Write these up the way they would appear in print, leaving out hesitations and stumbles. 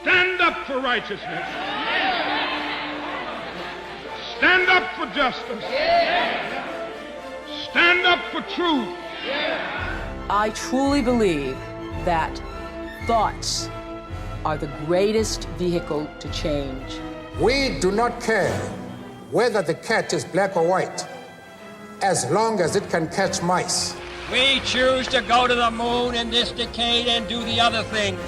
Stand up for righteousness. Stand up for justice. Stand up for truth. I truly believe that thoughts are the greatest vehicle to change. We do not care whether the cat is black or white, as long as it can catch mice. We choose to go to the moon in this decade and do the other things,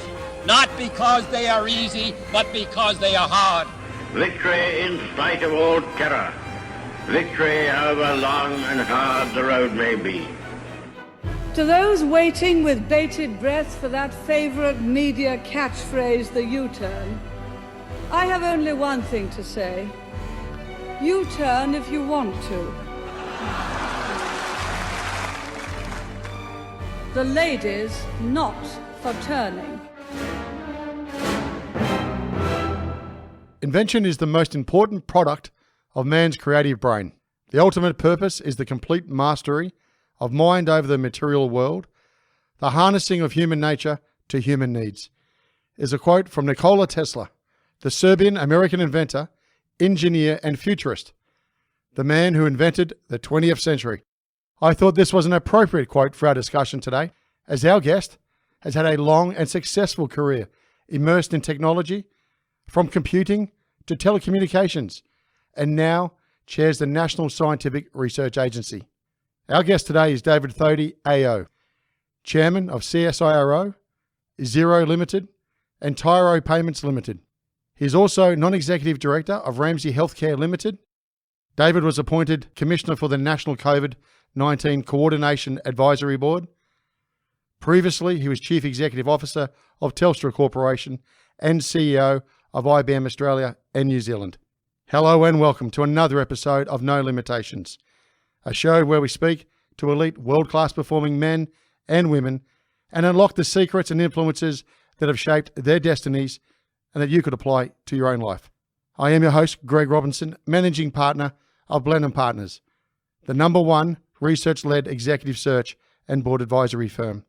not because they are easy, but because they are hard. Victory in spite of all terror. Victory however long and hard the road may be. To those waiting with bated breath for that favourite media catchphrase, the U-turn, I have only one thing to say. U-turn if you want to. The ladies not for turning. Invention is the most important product of man's creative brain. The ultimate purpose is the complete mastery of mind over the material world, the harnessing of human nature to human needs, is a quote from Nikola Tesla, the Serbian-American inventor, engineer and futurist, the man who invented the 20th century. I thought this was an appropriate quote for our discussion today, as our guest has had a long and successful career immersed in technology, from computing to telecommunications, and now chairs the National Scientific Research Agency. Our guest today is David Thodey, AO, Chairman of CSIRO, Xero Limited, and Tyro Payments Limited. He is also Non-Executive Director of Ramsay Healthcare Limited. David was appointed Commissioner for the National COVID-19 Coordination Advisory Board. Previously, he was Chief Executive Officer of Telstra Corporation and CEO of IBM Australia and New Zealand. Hello and welcome to another episode of No Limitations, a show where we speak to elite world-class performing men and women and unlock the secrets and influences that have shaped their destinies and that you could apply to your own life. I am your host, Greg Robinson, Managing Partner of Blenheim Partners, the #1 research-led executive search and board advisory firm.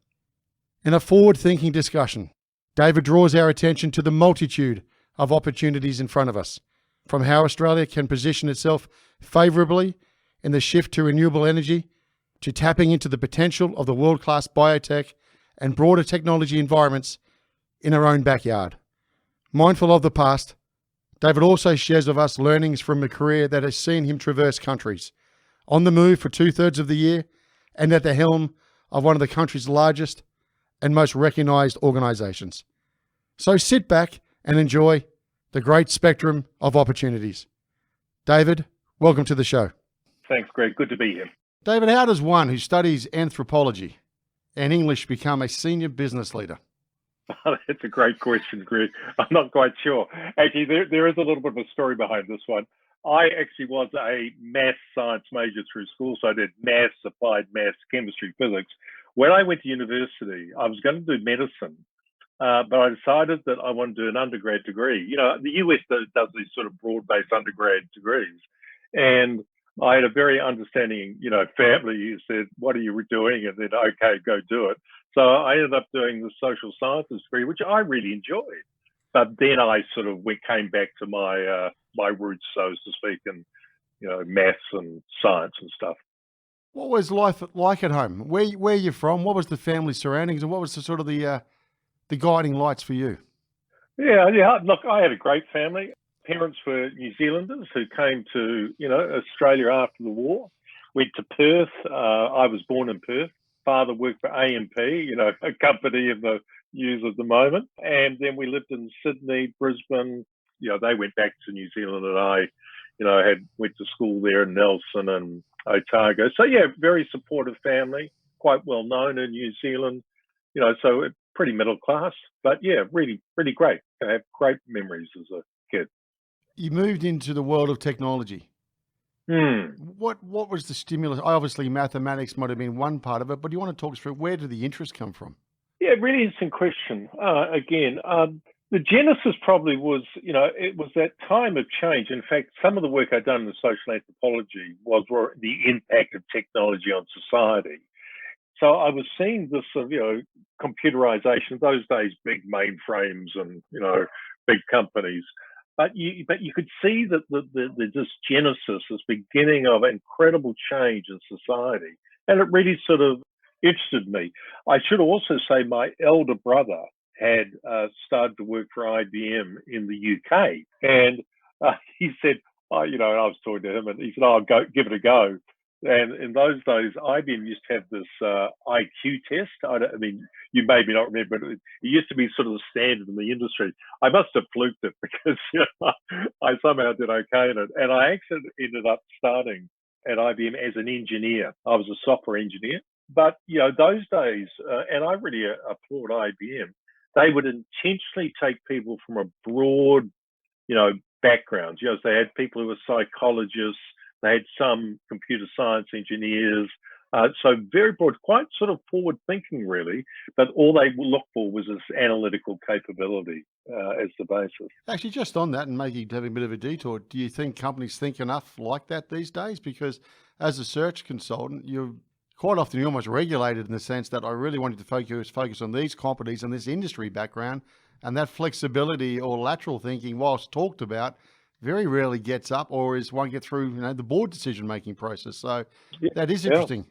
In a forward-thinking discussion, David draws our attention to the multitude of opportunities in front of us, from how Australia can position itself favourably in the shift to renewable energy, to tapping into the potential of the world-class biotech and broader technology environments in our own backyard. Mindful of the past, David also shares with us learnings from a career that has seen him traverse countries, on the move for 2/3 of the year, and at the helm of one of the country's largest and most recognised organisations. So sit back and enjoy the great spectrum of opportunities. David, welcome to the show. Thanks, Greg. Good to be here. David, how does one who studies anthropology and English become a senior business leader? That's a great question, Greg. I'm not quite sure. Actually, there is a little bit of a story behind this one. I actually was a maths science major through school, so I did maths, applied maths, chemistry, physics. When I went to university, I was going to do medicine, but I decided that I wanted to do an undergrad degree. You know, the US does these sort of broad-based undergrad degrees, and I had a very understanding, family who said, "What are you doing?" And then, "Okay, go do it." So I ended up doing the social sciences degree, which I really enjoyed. But then I sort of came back to my roots, so to speak, and maths and science and stuff. What was life like at home? Where you from? What was the family surroundings, and what was the sort of the guiding lights for you? Yeah. Look, I had a great family. Parents were New Zealanders who came to Australia after the war. Went to Perth. I was born in Perth. Father worked for AMP, a company in the news at the moment. And then we lived in Sydney, Brisbane. They went back to New Zealand, and I, went to school there in Nelson and Otago. So yeah, very supportive family, quite well known in New Zealand. So pretty middle class, but yeah, really, really great. I have great memories as a kid. You moved into the world of technology. What was the stimulus? Obviously, mathematics might have been one part of it, but do you want to talk us through where did the interest come from? Yeah, really interesting question. The genesis probably was, it was that time of change. In fact, some of the work I'd done in social anthropology was the impact of technology on society. So I was seeing this, computerization. Those days, big mainframes and, big companies. But you could see that this genesis, this beginning of incredible change in society, and it really sort of interested me. I should also say my elder brother had started to work for IBM in the UK, and he said, you know, and I was talking to him, and he said, "Oh, go give it a go." And in those days, IBM used to have this IQ test. I mean, you maybe not remember, but it used to be sort of the standard in the industry. I must have fluked it because you know, I somehow did okay in it. And I actually ended up starting at IBM as an engineer. I was a software engineer. But, you know, those days, and I really applaud IBM, they would intentionally take people from a broad, you know, background. You know, they had people who were psychologists, they had some computer science engineers, so very broad, quite sort of forward thinking really, but all they looked for was this analytical capability as the basis. Actually, just on that and having a bit of a detour, do you think companies think enough like that these days? Because as a search consultant, you're quite often you're almost regulated in the sense that I really wanted to focus on these competencies and this industry background, and that flexibility or lateral thinking, whilst talked about, very rarely gets up or is one get through, you know, the board decision-making process. So that is interesting.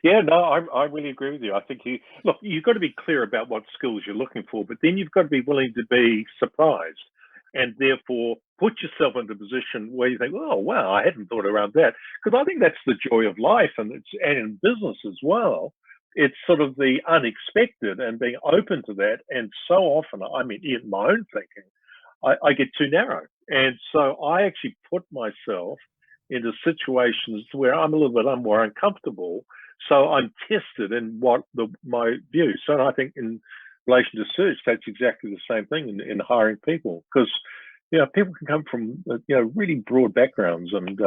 Yeah, no, I really agree with you. I think you've got to be clear about what skills you're looking for, but then you've got to be willing to be surprised and therefore put yourself into a position where you think, oh, wow, I hadn't thought around that. Because I think that's the joy of life and in business as well. It's sort of the unexpected and being open to that. And so often, I mean, in my own thinking, I get too narrow. And so I actually put myself into situations where I'm a little bit more uncomfortable. So I'm tested in what my view. So I think in relation to search, that's exactly the same thing in hiring people, because you know people can come from really broad backgrounds and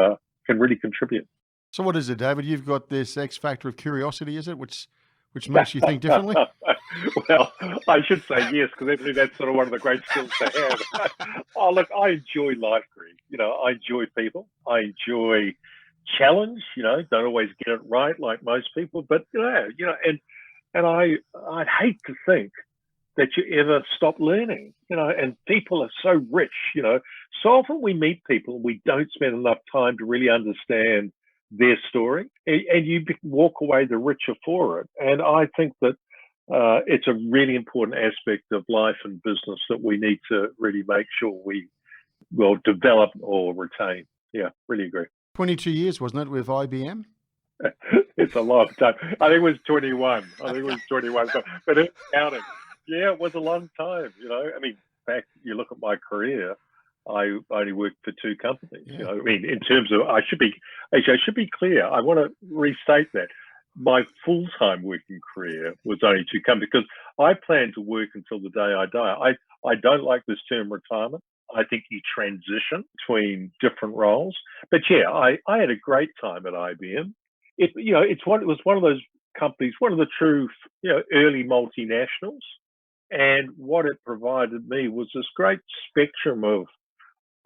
can really contribute. So what is it, David? You've got this X factor of curiosity, is it, which makes you think differently? Well, I should say yes, because I believe that's sort of one of the great skills to have. Oh, look, I enjoy life, Greg. You know, I enjoy people. I enjoy challenge. You know, don't always get it right like most people, but and I'd hate to think that you ever stop learning. You know, and people are so rich. You know, so often we meet people and we don't spend enough time to really understand their story, and you walk away the richer for it. And I think that it's a really important aspect of life and business that we need to really make sure we will develop or retain. Yeah, really agree. 22 years, wasn't it, with IBM? It's a long time. I think it was 21. But it's counting. Yeah, it was a long time. You know, I mean, in fact, you look at my career, I only worked for two companies. Yeah. You know, I mean, in terms of, I should be clear. I want to restate that. My full-time working career was only two companies because I plan to work until the day I die. I don't like this term retirement. I think you transition between different roles. But yeah, I had a great time at IBM. It was one of those companies, one of the true early multinationals. And what it provided me was this great spectrum of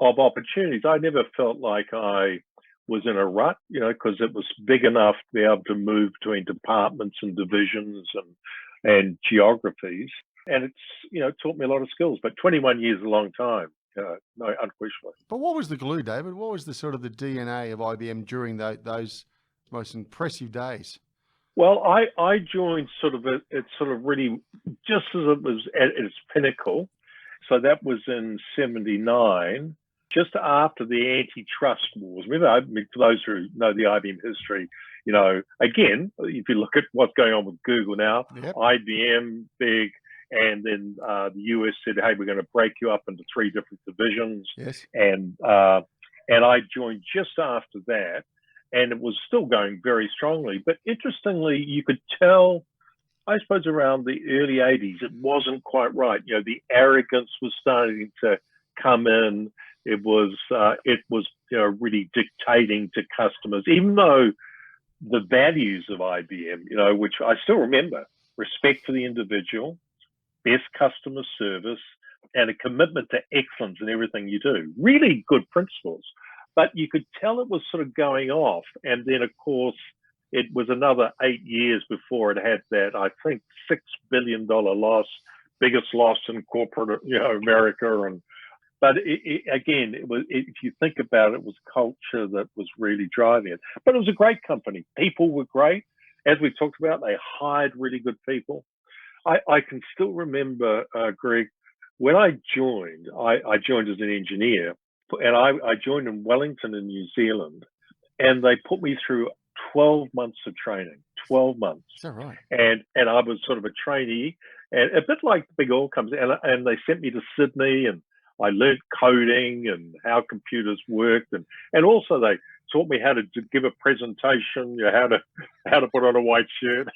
opportunities. I never felt like I was in a rut, because it was big enough to be able to move between departments and divisions and geographies. And it's, taught me a lot of skills, but 21 years is a long time, no, unquestionably. But what was the glue, David? What was the sort of the DNA of IBM during those most impressive days? Well, I joined it's really just as it was at its pinnacle. So that was in 79. Just after the antitrust wars. Remember, for those who know the IBM history, again, if you look at what's going on with Google now, yep. IBM, big, and then the US said, hey, we're going to break you up into 3 different divisions. Yes. And I joined just after that, and it was still going very strongly. But interestingly, you could tell, I suppose around the early 80s, it wasn't quite right. The arrogance was starting to come in. It was really dictating to customers, even though the values of IBM, which I still remember, respect for the individual, best customer service, and a commitment to excellence in everything you do, really good principles. But you could tell it was sort of going off. And then, of course, it was another 8 years before it had that, I think, $6 billion loss biggest loss in corporate, America. But again, if you think about it, it was culture that was really driving it. But it was a great company. People were great. As we talked about, they hired really good people. I can still remember, Greg, when I joined as an engineer, and I joined in Wellington in New Zealand, and they put me through 12 months of training, 12 months. Is that right? And I was sort of a trainee, and a bit like the big oil companies, and they sent me to Sydney, and I learned coding and how computers worked, and also they taught me how to give a presentation, how to put on a white shirt.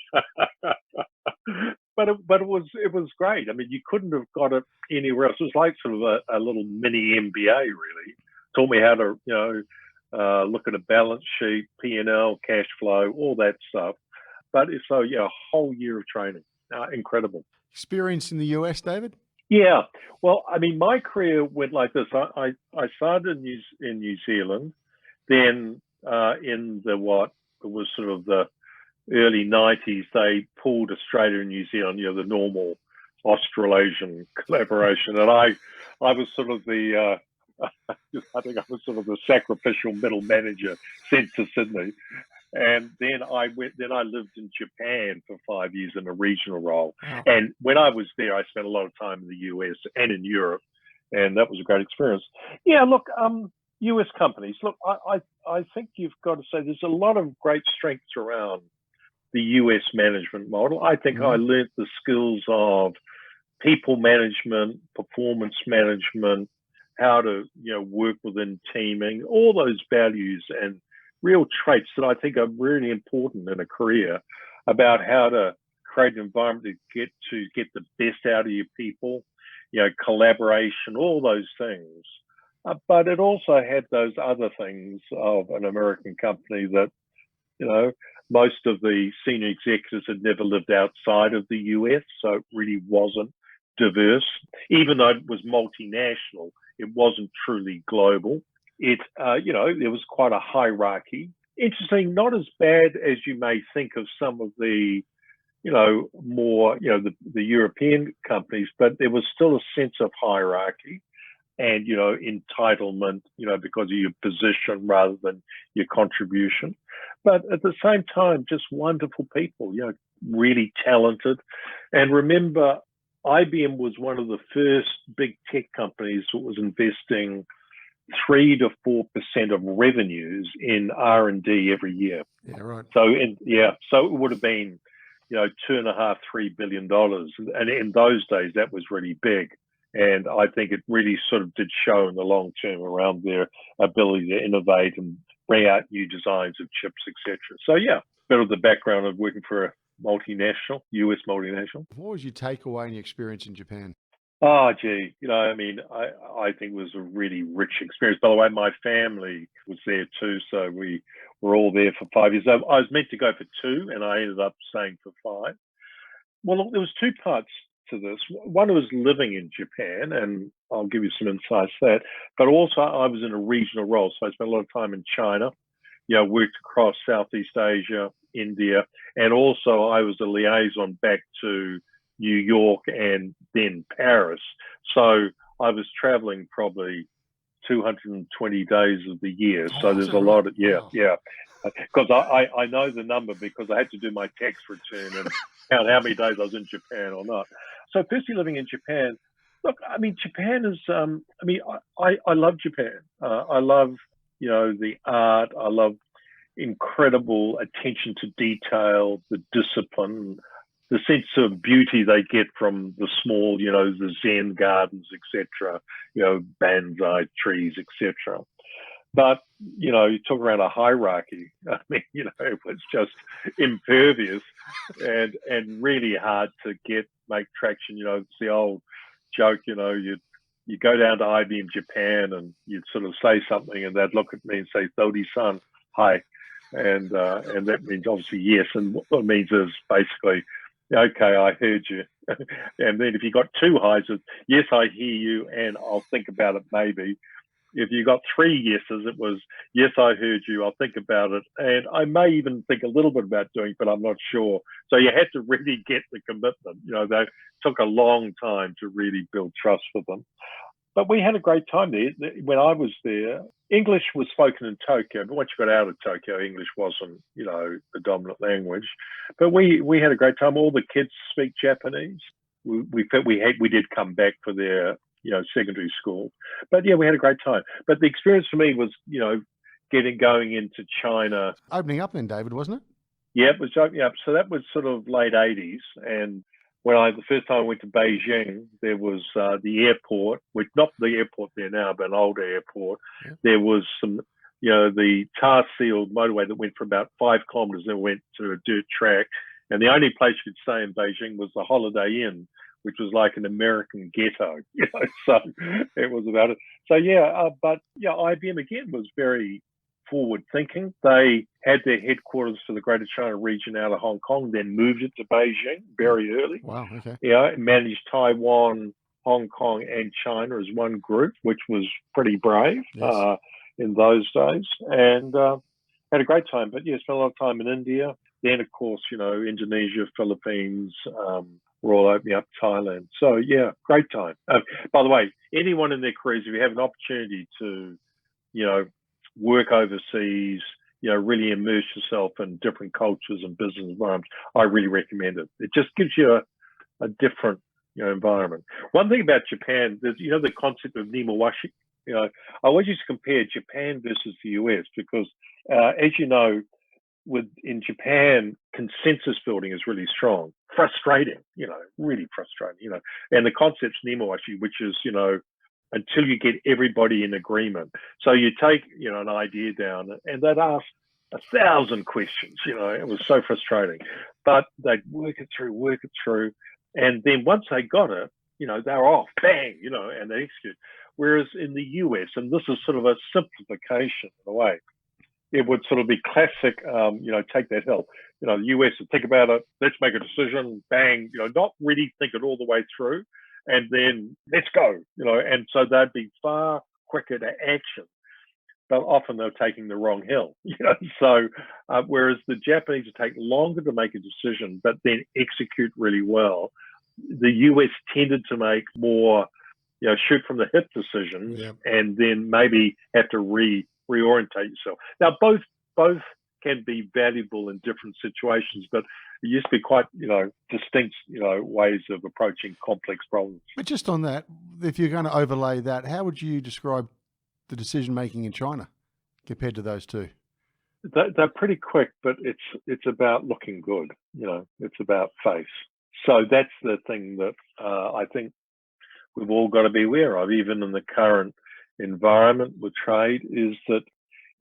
But it was great. I mean, you couldn't have got it anywhere else. It was like sort of a little mini MBA, really. Taught me how to look at a balance sheet, P&L, cash flow, all that stuff. But so a whole year of training, incredible. Experience in the US, David? Yeah, well, I mean, my career went like this. I started in New Zealand, then in it was sort of the early 90s, they pulled Australia and New Zealand, the normal Australasian collaboration. And I was sort of I think I was sort of the sacrificial middle manager sent to Sydney. And then I lived in Japan for 5 years in a regional role. Wow. And when I was there, I spent a lot of time in the US and in Europe. And that was a great experience. Yeah, look, US companies, look, I think you've got to say there's a lot of great strengths around the US management model. I think I learned the skills of people management, performance management, how to work within teaming, all those values and real traits that I think are really important in a career about how to create an environment to get the best out of your people, collaboration, all those things. But it also had those other things of an American company that, most of the senior executives had never lived outside of the US, so it really wasn't diverse. Even though it was multinational, it wasn't truly global. It, there was quite a hierarchy. Interesting, not as bad as you may think of some of the, more, the European companies, but there was still a sense of hierarchy and, entitlement, because of your position rather than your contribution. But at the same time, just wonderful people, really talented. And remember, IBM was one of the first big tech companies that was investing 3 to 4% of revenues in R&D every year. Yeah, right. So it would have been, $2.5–3 billion, and in those days that was really big. And I think it really sort of did show in the long term around their ability to innovate and bring out new designs of chips, etc. So bit of the background of working for a multinational, US multinational. What was your takeaway in your experience in Japan? Oh, gee, I think it was a really rich experience. By the way, my family was there too, so we were all there for 5 years. I was meant to go for 2, and I ended up staying for 5. Well, look, there was 2 parts to this. One was living in Japan, and I'll give you some insights to that. But also, I was in a regional role, so I spent a lot of time in China. Worked across Southeast Asia, India, and also I was a liaison back to New York and then Paris. So I was traveling probably 220 days of the year. So there's a lot of, because I know the number because I had to do my tax return and count how many days I was in Japan or not. So firstly, living in Japan, look, I mean, Japan is, I love Japan. I love, the art. I love incredible attention to detail, the discipline, the sense of beauty they get from the small, the Zen gardens, etc., bonsai trees, etc. But, you talk around a hierarchy. I mean, it was just impervious and really hard to make traction. It's the old joke, you go down to IBM Japan and you'd sort of say something and they'd look at me and say, Thodey-san, hi. And that means obviously yes. And what it means is basically, okay, I heard you. And then if you got 2 highs, it's, yes, I hear you, and I'll think about it maybe. If you got 3 yeses, it was, yes, I heard you, I'll think about it. And I may even think a little bit about doing it, but I'm not sure. So you had to really get the commitment. They took a long time to really build trust with them. But we had a great time there. When I was there, English was spoken in Tokyo, but once you got out of Tokyo, English wasn't, the dominant language. But we had a great time. All the kids speak Japanese. We did come back for their, secondary school. But yeah, we had a great time. But the experience for me was, going into China. Opening up then, David, wasn't it? Yeah, it was opening up. So that was sort of late 80s. And the first time I went to Beijing, there was the airport, which not the airport there now, but an older airport. Yeah. There was some, the tar-sealed motorway that went for about 5 kilometers and went to a dirt track. And the only place you could stay in Beijing was the Holiday Inn, which was like an American ghetto, so it was about it. So IBM again was very forward thinking. They had their headquarters for the Greater China region out of Hong Kong, then moved it to Beijing very early. Wow, okay. Managed Taiwan, Hong Kong, and China as one group, which was pretty brave. Yes. In those days, and had a great time. But spent a lot of time in India. Then, of course, Indonesia, Philippines, we're all opening up Thailand. So, great time. By the way, anyone in their careers, if you have an opportunity to, work overseas, really immerse yourself in different cultures and business environments, I really recommend it. It just gives you a different, environment. One thing about Japan, there's, the concept of nimawashi. I always used to compare Japan versus the US because, as you know, in Japan, consensus building is really strong. Frustrating, really frustrating, And the concept's nimawashi, which is, until you get everybody in agreement. So you take, an idea down and they'd ask 1,000 questions, it was so frustrating. But they'd work it through. And then once they got it, they're off, bang, and they execute. Whereas in the US, and this is sort of a simplification in a way, it would sort of be classic, take that help. The US would think about it, let's make a decision, bang, not really think it all the way through, and then let's go, and so they'd be far quicker to action. But often they're taking the wrong hill, So whereas the Japanese would take longer to make a decision, but then execute really well, the US tended to make more, shoot from the hip decisions, and then maybe have to reorientate yourself. Now, both can be valuable in different situations, but it used to be quite, distinct, ways of approaching complex problems. But just on that, if you're going to overlay that, how would you describe the decision-making in China compared to those two? They're pretty quick, but it's about looking good, it's about face. So that's the thing that I think we've all got to be aware of, even in the current environment with trade, is that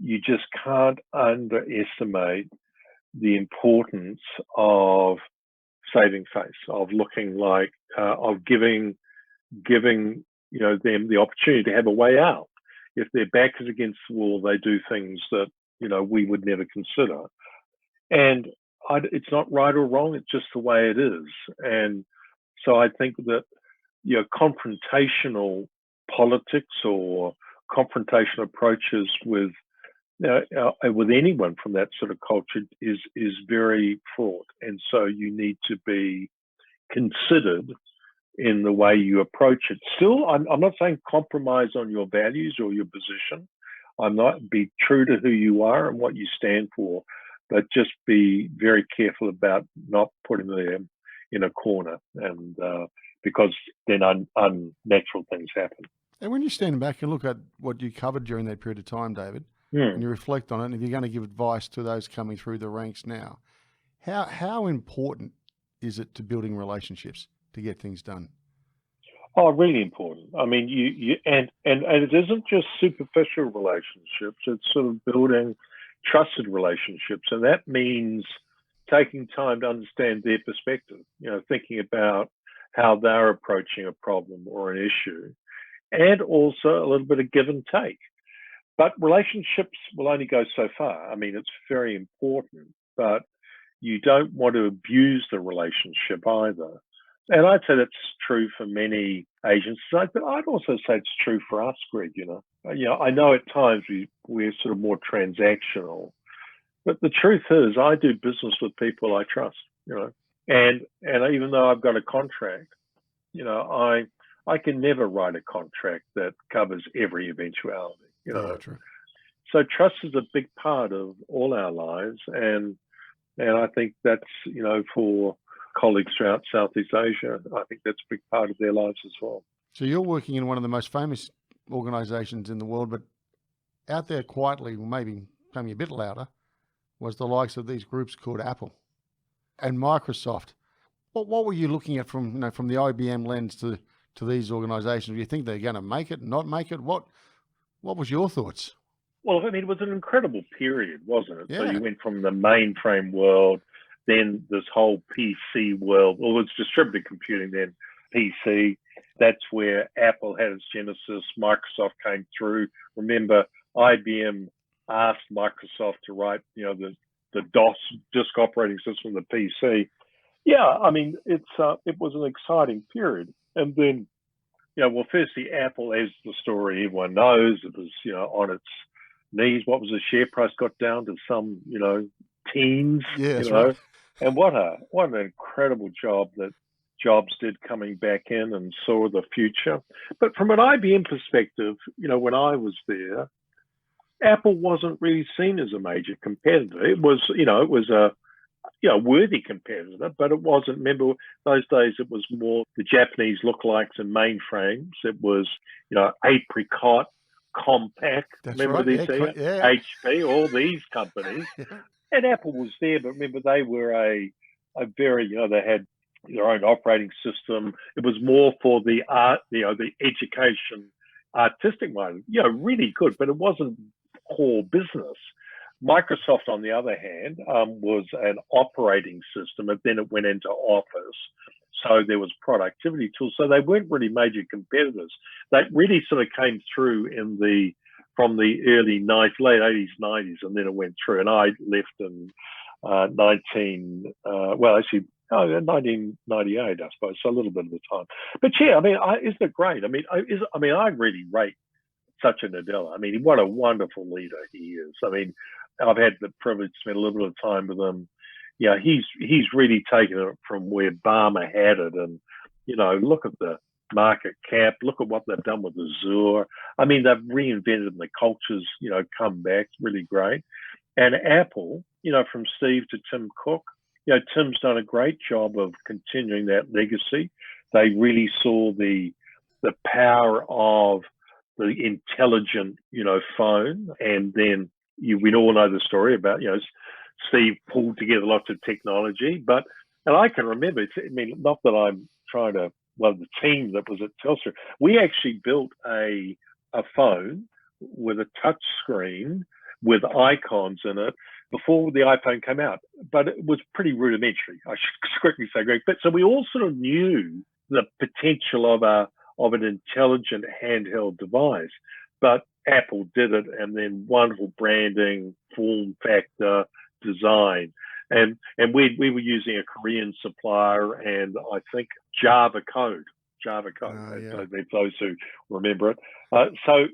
you just can't underestimate the importance of saving face, of looking like, of giving them the opportunity to have a way out. If their back is against the wall, they do things that, we would never consider. And it's not right or wrong, it's just the way it is. And so I think that, confrontational politics or confrontation approaches with anyone from that sort of culture is very fraught. And so you need to be considered in the way you approach it. Still, I'm not saying compromise on your values or your position. Be true to who you are and what you stand for, but just be very careful about not putting them in a corner, and because then unnatural things happen. And when you stand back and look at what you covered during that period of time, David, and you reflect on it, and if you're going to give advice to those coming through the ranks now, how important is it to building relationships to get things done? Oh, really important. I mean, and it isn't just superficial relationships. It's sort of building trusted relationships, and that means taking time to understand their perspective. Thinking about how they're approaching a problem or an issue, and also a little bit of give and take. But relationships will only go so far. I mean, it's very important, but you don't want to abuse the relationship either. And I'd say that's true for many agencies, but I'd also say it's true for us, Greg. I know at times we're sort of more transactional, but the truth is, I do business with people I trust. And even though I've got a contract, I can never write a contract that covers every eventuality. True. So trust is a big part of all our lives, and I think that's for colleagues throughout Southeast Asia, I think that's a big part of their lives as well. So you're working in one of the most famous organisations in the world, but out there quietly, or maybe becoming a bit louder, was the likes of these groups called Apple and Microsoft. What were you looking at from the IBM lens to these organisations? Do you think they're going to make it, not make it? What was your thoughts? Well, it was an incredible period, wasn't it? Yeah. So you went from the mainframe world, then this whole PC world. Well, it was distributed computing, then PC. That's where Apple had its genesis. Microsoft came through. Remember, IBM asked Microsoft to write, the DOS disk operating system, the PC. Yeah, it was an exciting period. And then, firstly, Apple, as the story everyone knows, it was, on its knees. What was the share price? Got down to some, teens. Yeah, that's right. And what an incredible job that Jobs did coming back in and saw the future. But from an IBM perspective, when I was there, Apple wasn't really seen as a major competitor. It was, a worthy competitor, but it wasn't. Remember, those days it was more the Japanese lookalikes and mainframes. It was, Apricot, Compaq. That's remember right. these? Yeah. HP, all these companies. And Apple was there, but remember they were a very, they had their own operating system. It was more for the art, the education, artistic mind. Really good, but it wasn't core business. Microsoft, on the other hand, was an operating system, and then it went into Office. So there was productivity tools. So they weren't really major competitors. That really sort of came through from the early late 80s, 90s, and then it went through. And I left in 1998, I suppose, so a little bit of the time. But yeah, isn't it great? I really rate Satya Nadella. What a wonderful leader he is. I've had the privilege to spend a little bit of time with him. He's really taken it from where Barmer had it, and look at the market cap, look at what they've done with Azure. They've reinvented and the cultures, come back. It's really great. And Apple, from Steve to Tim Cook, Tim's done a great job of continuing that legacy. They really saw the power of the intelligent, phone. And then we all know the story about, Steve pulled together lots of technology. And I can remember, not that I'm trying to, the team that was at Telstra, we actually built a phone with a touch screen with icons in it before the iPhone came out, but it was pretty rudimentary, I should quickly say, Greg. But so we all sort of knew the potential of an intelligent handheld device, but Apple did it, and then wonderful branding, form factor, design. And we were using a Korean supplier, and I think Java code. Those who remember it. So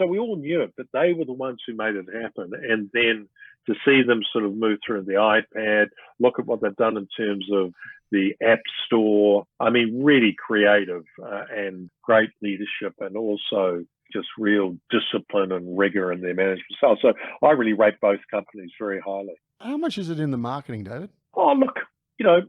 we all knew it, but they were the ones who made it happen. And then to see them sort of move through the iPad, look at what they've done in terms of the App Store. Really creative and great leadership, and also just real discipline and rigor in their management style. So I really rate both companies very highly. How much is it in the marketing, David? Oh, look,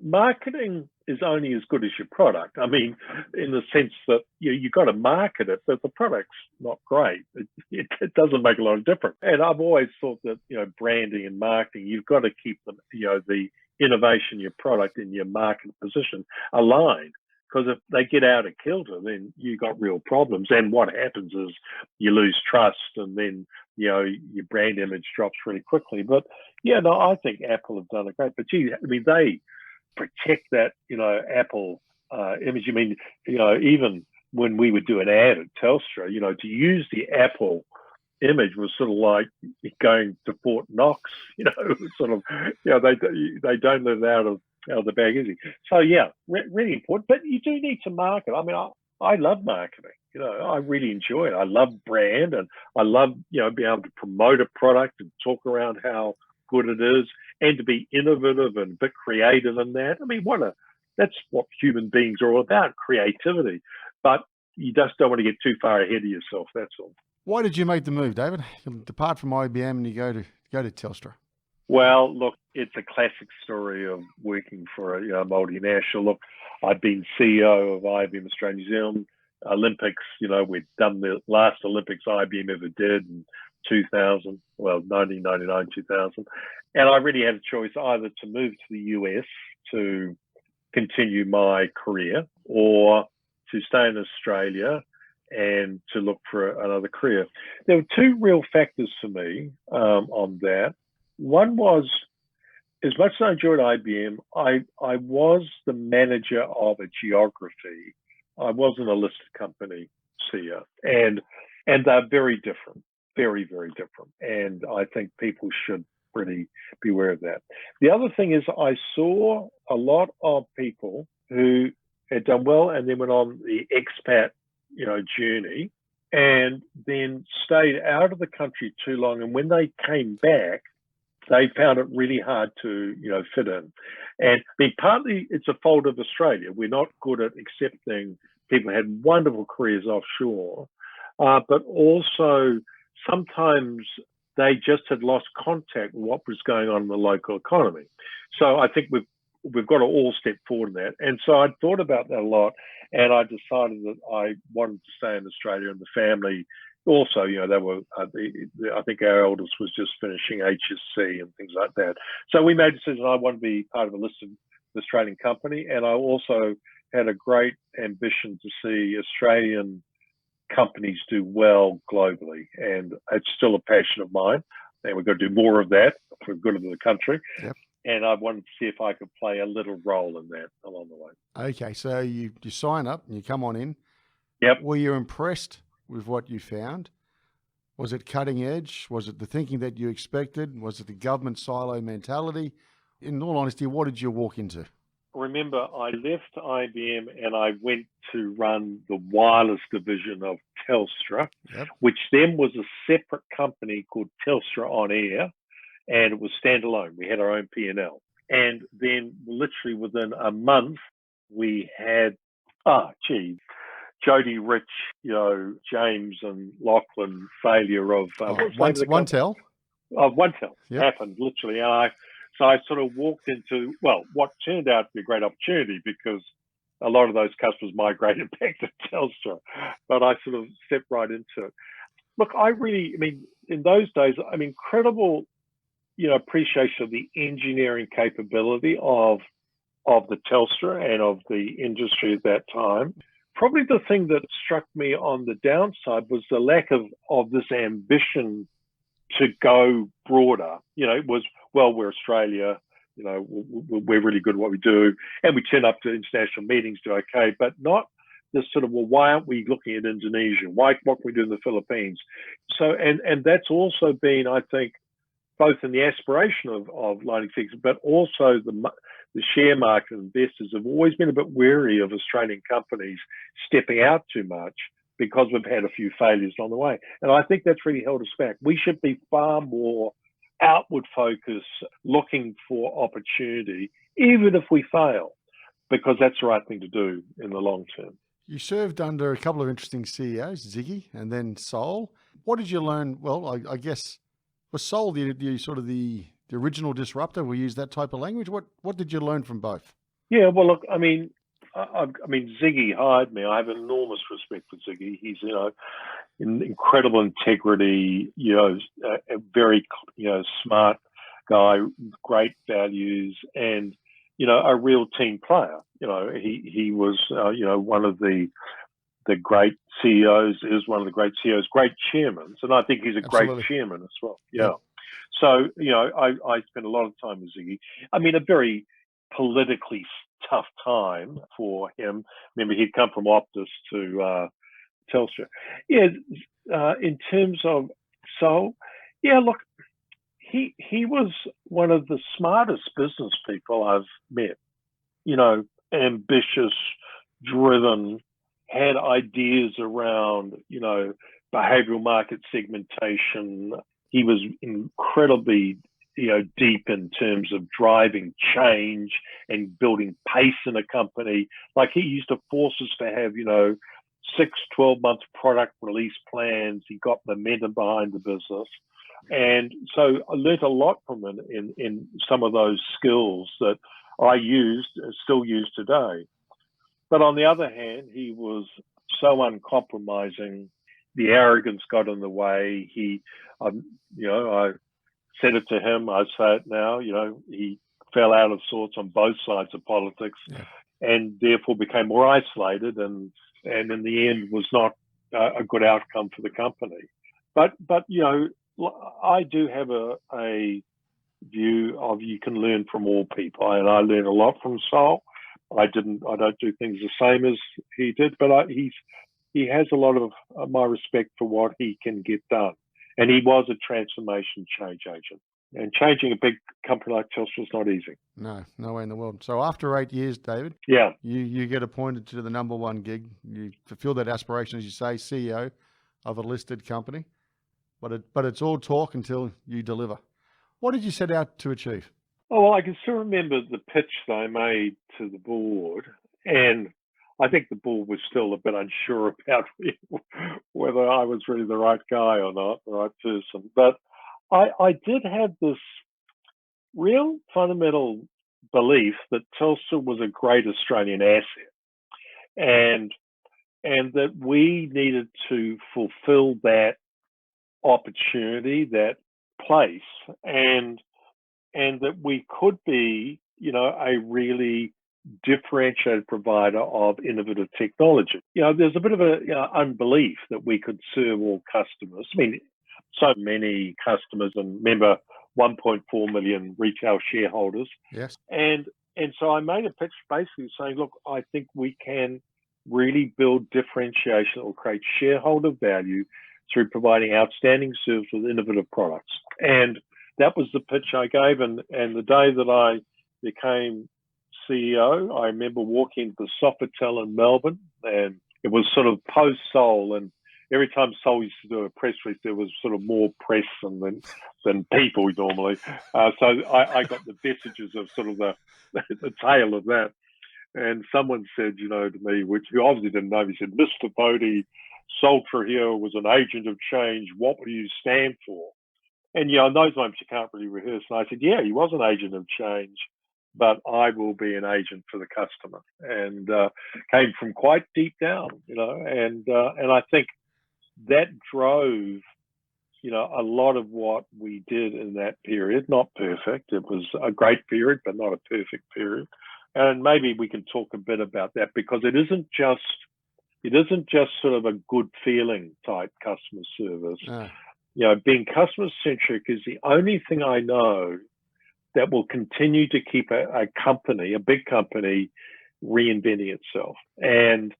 marketing is only as good as your product. In the sense that you've got to market it, but the product's not great. It doesn't make a lot of difference. And I've always thought that, branding and marketing, you've got to keep them, the innovation, your product and your market position aligned. Because if they get out of kilter, then you got real problems. And what happens is you lose trust, and then your brand image drops really quickly. But I think Apple have done a great. But they protect that Apple image. Even when we would do an ad at Telstra, to use the Apple image was sort of like going to Fort Knox. They don't let it out of out of the bag, is he? So yeah, really important. But you do need to market. I mean, I love marketing. You know, I really enjoy it. I love brand, and I love, you know, being able to promote a product and talk around how good it is, and to be innovative and a bit creative in that. I mean, that's what human beings are all about, creativity. But you just don't want to get too far ahead of yourself. That's all. Why did you make the move, David? You depart from IBM and you go to Telstra. Well, look, it's a classic story of working for a multinational. Look, I've been CEO of IBM Australia New Zealand. Olympics, you know, we'd done the last Olympics IBM ever did in 1999, 2000. And I really had a choice either to move to the US to continue my career, or to stay in Australia and to look for another career. There were two real factors for me on that. One was, as much as I enjoyed IBM, I was the manager of a geography. I wasn't a listed company CEO, and they're very different, very, very different. And I think people should really be aware of that. The other thing is, I saw a lot of people who had done well and then went on the expat, journey, and then stayed out of the country too long. And when they came back, they found it really hard to, fit in. And I mean, partly it's a fault of Australia. We're not good at accepting people who had wonderful careers offshore, but also sometimes they just had lost contact with what was going on in the local economy. So I think we've got to all step forward in that. And so I'd thought about that a lot, and I decided that I wanted to stay in Australia, and the family also, they were, I think our eldest was just finishing HSC and things like that. So we made a decision I want to be part of a listed Australian company, and I also had a great ambition to see Australian companies do well globally, and it's still a passion of mine, and we've got to do more of that for the good of the country. Yep. And I wanted to see if I could play a little role in that along the way. Okay, so you sign up and you come on in. Yep. Were you impressed with what you found? Was it cutting edge? Was it the thinking that you expected? Was it the government silo mentality? In all honesty, what did you walk into? Remember, I left IBM and I went to run the wireless division of Telstra, Yep. which then was a separate company called Telstra On Air, and it was standalone. We had our own P&L. And then literally within a month, we had, Jody, Rich, James and Lachlan failure of OneTel. OneTel Yep. happened literally. And so I sort of walked into, what turned out to be a great opportunity, because a lot of those customers migrated back to Telstra, but I sort of stepped right into it. Look, in those days, incredible, appreciation of the engineering capability of the Telstra and of the industry at that time. Probably the thing that struck me on the downside was the lack of this ambition to go broader. It was, we're Australia, we're really good at what we do, and we turn up to international meetings, do okay, but not this sort of, why aren't we looking at Indonesia? What can we do in the Philippines? So, and that's also been, I think, both in the aspiration of Lightning Fix, but also the share market investors have always been a bit wary of Australian companies stepping out too much, because we've had a few failures on the way. And I think that's really held us back. We should be far more outward focused, looking for opportunity, even if we fail, because that's the right thing to do in the long term. You served under a couple of interesting CEOs, Ziggy and then Sol. What did you learn? Well, I guess, was Sol the original disruptor? We use that type of language. What did you learn from both? Yeah, well, look, Ziggy hired me. I have enormous respect for Ziggy. He's, incredible integrity, a very, smart guy, great values, and, a real team player. He was, one of the great CEOs, is one of the great CEOs, great chairmen, and I think he's a Absolutely. great chairman as well. Yeah. So, I spent a lot of time with Ziggy. A very politically tough time for him. Remember, he'd come from Optus to Telstra. Yeah, in terms of Sol, look, he was one of the smartest business people I've met. ambitious, driven, had ideas around, behavioral market segmentation. He was incredibly, deep in terms of driving change and building pace in a company. Like, he used to force us to have, 6-12-month product release plans. He got momentum behind the business. And so I learned a lot from him in some of those skills that I used and still use today. But on the other hand, he was so uncompromising. The arrogance got in the way. I said it to him, I say it now, he fell out of sorts on both sides of politics, and therefore became more isolated, and in the end was not a good outcome for the company. But I do have a view of, you can learn from all people, and I learned a lot from Sol. I don't do things the same as he did, but he has a lot of my respect for what he can get done. And he was a transformation change agent. And changing a big company like Telstra is not easy. No way in the world. So after 8 years, David, you get appointed to the number one gig. You fulfill that aspiration, as you say, CEO of a listed company. But it's all talk until you deliver. What did you set out to achieve? Oh, well, I can still remember the pitch that I made to the board, and I think the board was still a bit unsure about whether I was really the right guy or not, the right person. But I did have this real fundamental belief that Telstra was a great Australian asset, and that we needed to fulfill that opportunity, that place, and that we could be, a really differentiated provider of innovative technology. There's a bit of a unbelief that we could serve all customers. I mean, so many customers, and remember, 1.4 million retail shareholders. Yes. And so I made a pitch basically saying, look, I think we can really build differentiation that will create shareholder value through providing outstanding service with innovative products. And that was the pitch I gave. And the day that I became CEO, I remember walking to the Sofitel in Melbourne, and it was sort of post-Sol, and every time Sol used to do a press release, there was sort of more press than people normally. So I got the messages of sort of the tail of that. And someone said, to me, which who obviously didn't know, he said, Mr. Thodey, Sultra here was an agent of change. What will you stand for? And, in those moments you can't really rehearse. And I said, yeah, he was an agent of change, but I will be an agent for the customer. And came from quite deep down, and I think that drove, a lot of what we did in that period. Not perfect. It was a great period, but not a perfect period. And maybe we can talk a bit about that, because it isn't just sort of a good feeling type customer service. Being customer centric is the only thing I know that will continue to keep a company, a big company, reinventing itself. And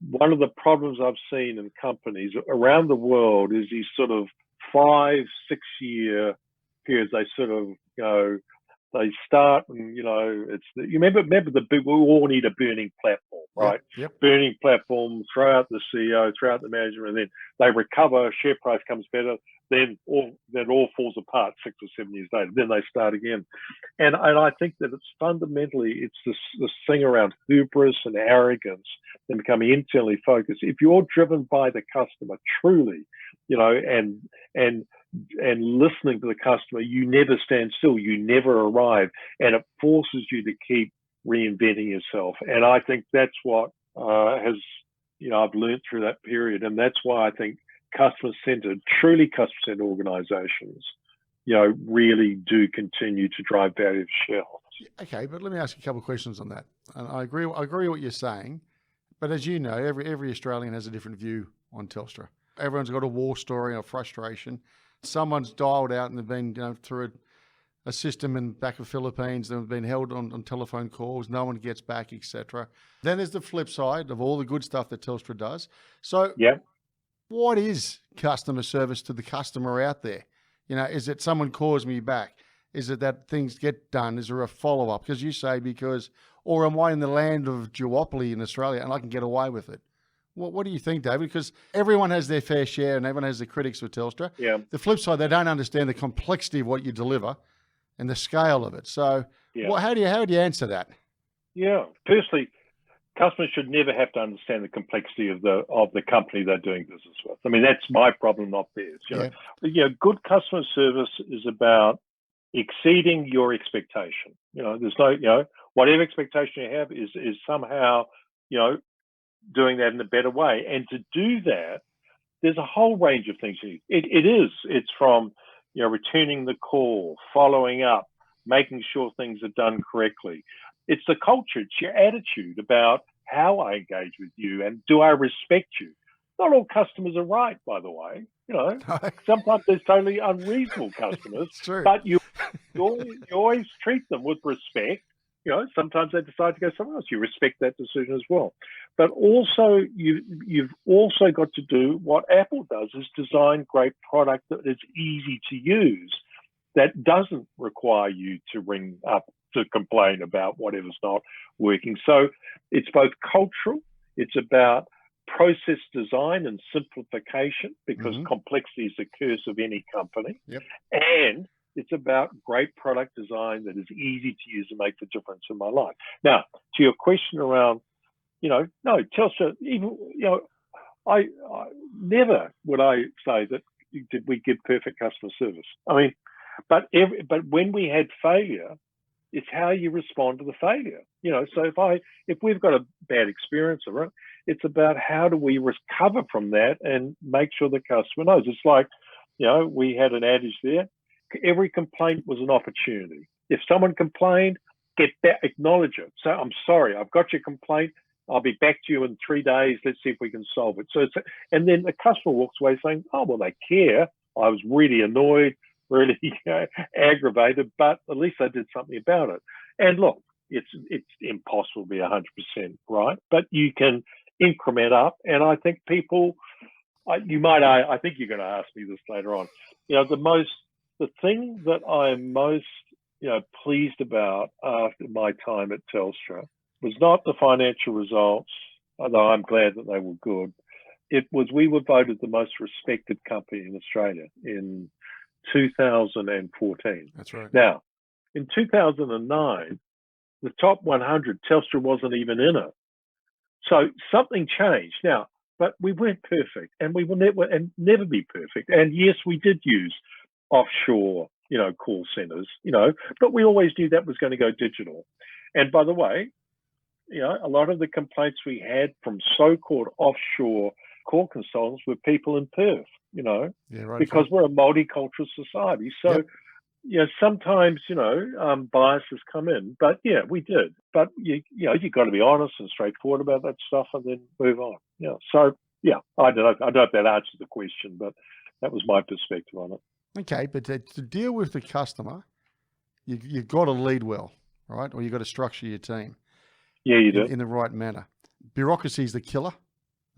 one of the problems I've seen in companies around the world is these sort of 5-6 year periods. They sort of, they start and, it's you remember the big, we all need a burning platform, right? Yep. Burning platform, throw out the CEO, throw out the management, and then they recover, share price comes better, then all falls apart 6 or 7 years later. Then they start again. And I think that it's fundamentally, it's this thing around hubris and arrogance and becoming internally focused. If you're driven by the customer truly, and listening to the customer, you never stand still, you never arrive, and it forces you to keep reinventing yourself. And I think that's what has, I've learned through that period. And that's why I think truly customer-centered organizations, really do continue to drive value for shareholders. Okay, but let me ask you a couple of questions on that. And I agree what you're saying, but as you know, every Australian has a different view on Telstra. Everyone's got a war story or frustration. Someone's dialed out and they've been through a system in back of Philippines. They've been held on telephone calls. No one gets back, etc. Then there's the flip side of all the good stuff that Telstra does. So what is customer service to the customer out there? Is it someone calls me back? Is it that things get done? Is there a follow-up? Because you say, because or am I in the land of duopoly in Australia and I can get away with it? What do you think, David? Because everyone has their fair share and everyone has their critics with Telstra. Yeah. The flip side, they don't understand the complexity of what you deliver and the scale of it. So how do you answer that? Yeah. Firstly, customers should never have to understand the complexity of the company they're doing business with. I mean, that's my problem, not theirs. You know, good customer service is about exceeding your expectation. There's no, whatever expectation you have is somehow, doing that in a better way. And to do that, there's a whole range of things you need. It's from, returning the call, following up, making sure things are done correctly. It's the culture, it's your attitude about how I engage with you and do I respect you. Not all customers are right, by the way. Sometimes there's totally unreasonable customers, but you always treat them with respect. Sometimes they decide to go somewhere else. You respect that decision as well. But also, you've also got to do what Apple does, is design great product that is easy to use, that doesn't require you to ring up to complain about whatever's not working. So it's both cultural, it's about process design and simplification, because complexity is the curse of any company. And it's about great product design that is easy to use and make the difference in my life. Now, to your question around, no, Telstra, even, I never would I say that did we give perfect customer service. I mean, but when we had failure, it's how you respond to the failure. So if we've got a bad experience, it's about how do we recover from that and make sure the customer knows. It's like, we had an adage there. Every complaint was an opportunity. If someone complained, get back, acknowledge it. So I'm sorry, I've got your complaint. I'll be back to you in 3 days. Let's see if we can solve it. So and then the customer walks away saying, oh, well, they care. I was really annoyed, really aggravated, but at least I did something about it. And look, it's impossible to be 100% right, but you can increment up. And I think people, I think you're going to ask me this later on. The thing that I'm most, pleased about after my time at Telstra was not the financial results, although I'm glad that they were good. It was, we were voted the most respected company in Australia in 2014. That's right. Now, in 2009, the top 100, Telstra wasn't even in it. So something changed. Now, but we weren't perfect, and we will never be perfect. And yes, we did use offshore, call centers, but we always knew that was going to go digital. And by the way, a lot of the complaints we had from so-called offshore call consultants were people in Perth, because we're a multicultural society. So, sometimes, biases come in, but we did. But, you've got to be honest and straightforward about that stuff and then move on. So, I don't know if that answers the question, but that was my perspective on it. Okay, but to deal with the customer, you've got to lead well, right? Or you've got to structure your team. Yeah, you do. In the right manner. Bureaucracy is the killer,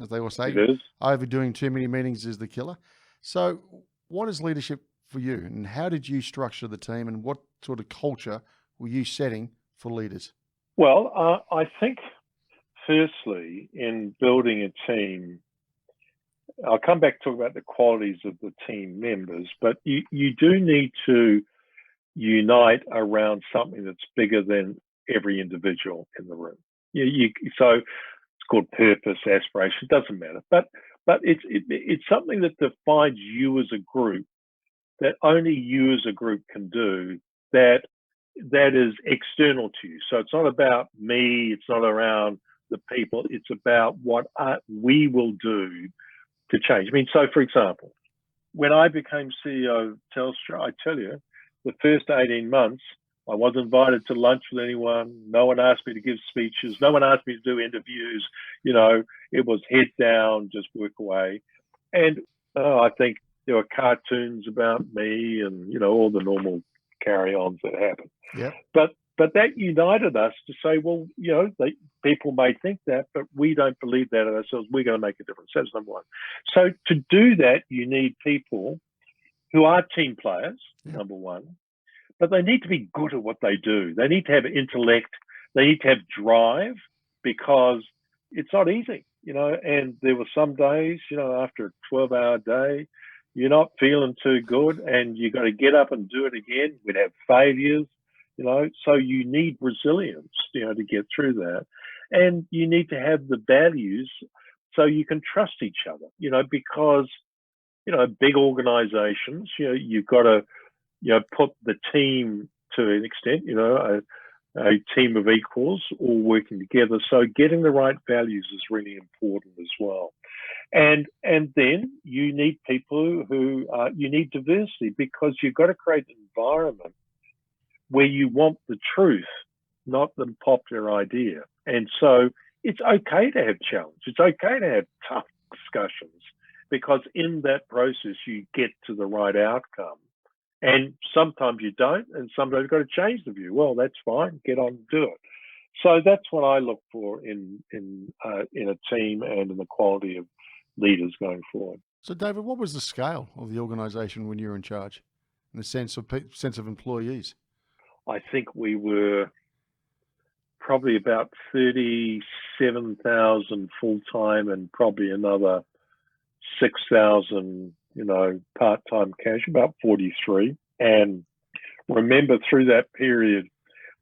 as they all say. It is. Overdoing too many meetings is the killer. So what is leadership for you, and how did you structure the team, and what sort of culture were you setting for leaders? Well, I think, firstly, in building a team, I'll come back to talk about the qualities of the team members, but you do need to unite around something that's bigger than every individual in the room. So it's called purpose, aspiration, doesn't matter. But it's something that defines you as a group, that only you as a group can do, that is external to you. So it's not about me, it's not around the people, it's about what we will do to change. I mean, so for example, when I became CEO of Telstra, I tell you, the first 18 months, I wasn't invited to lunch with anyone. No one asked me to give speeches. No one asked me to do interviews. It was head down, just work away. And I think there were cartoons about me and, all the normal carry-ons that happen. Yeah. But that united us to say, well, people may think that, but we don't believe that in ourselves. We're going to make a difference. That's number one. So to do that, you need people who are team players, number one, but they need to be good at what they do. They need to have intellect. They need to have drive because it's not easy, and there were some days, after a 12-hour day, you're not feeling too good and you got to get up and do it again. We'd have failures, so you need resilience, to get through that. And you need to have the values so you can trust each other, because, big organizations, you've got to, put the team to an extent, a team of equals all working together. So getting the right values is really important as well. And then you need people who, you need diversity, because you've got to create an environment where you want the truth, not the popular idea. And so it's okay to have challenge. It's okay to have tough discussions, because in that process, you get to the right outcome. And sometimes you don't, and sometimes you've got to change the view. Well, that's fine. Get on and do it. So that's what I look for in a team and in the quality of leaders going forward. So, David, what was the scale of the organisation when you were in charge, in the sense of employees? I think we were probably about 37,000 full-time and probably another 6,000, part-time casual, about 43. And remember, through that period,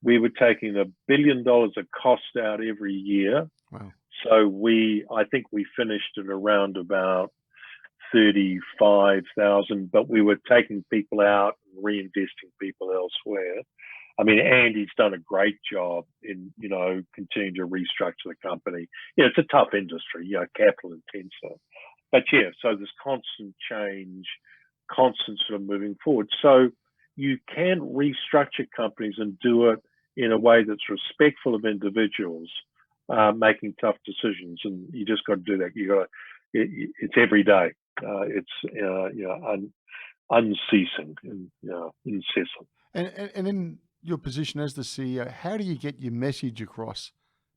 we were taking $1 billion of cost out every year. Wow. So I think we finished at around about 35,000, but we were taking people out and reinvesting people elsewhere. I mean, Andy's done a great job in, continuing to restructure the company. It's a tough industry, capital intensive. But so there's constant change, constant sort of moving forward. So you can restructure companies and do it in a way that's respectful of individuals, making tough decisions. And you just got to do that. It's every day. It's, unceasing and, incessant. And in your position as the CEO, how do you get your message across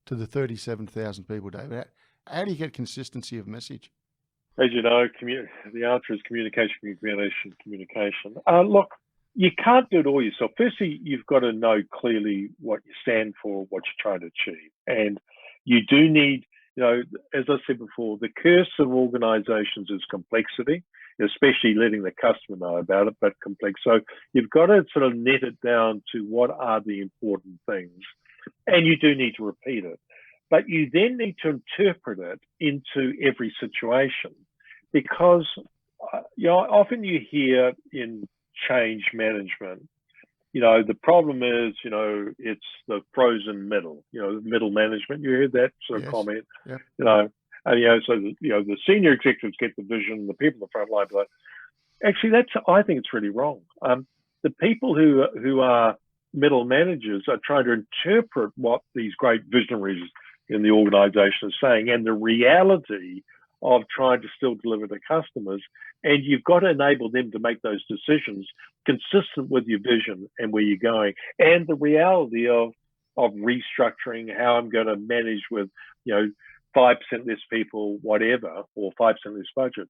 to the 37,000 people, David? How do you get consistency of message? As you know, the answer is communication. Look, you can't do it all yourself. Firstly, you've got to know clearly what you stand for, what you're trying to achieve. And you do need, as I said before, the curse of organizations is complexity, especially letting the customer know about it, but complex. So you've got to sort of net it down to what are the important things. And you do need to repeat it. But you then need to interpret it into every situation, because often you hear in change management, the problem is, it's the frozen middle, middle management. You heard that sort of comment, Yeah. And so the senior executives get the vision, the people in the front line, but actually I think it's really wrong. The people who are middle managers are trying to interpret what these great visionaries in the organization are saying, and the reality of trying to still deliver to customers. And you've got to enable them to make those decisions consistent with your vision and where you're going, and the reality of restructuring, how I'm going to manage with 5% less people, whatever, or 5% less budget.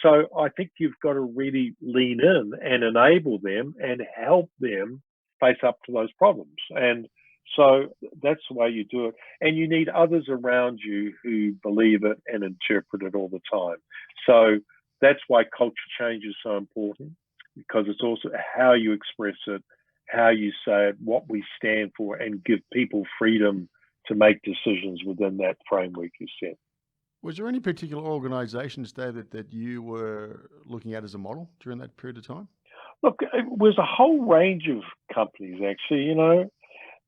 So I think you've got to really lean in and enable them and help them face up to those problems. And so that's the way you do it. And you need others around you who believe it and interpret it all the time. So that's why culture change is so important, because it's also how you express it, how you say it, what we stand for, and give people freedom to make decisions within that framework you set. Was there any particular organisations, David, that you were looking at as a model during that period of time? Look, it was a whole range of companies, actually.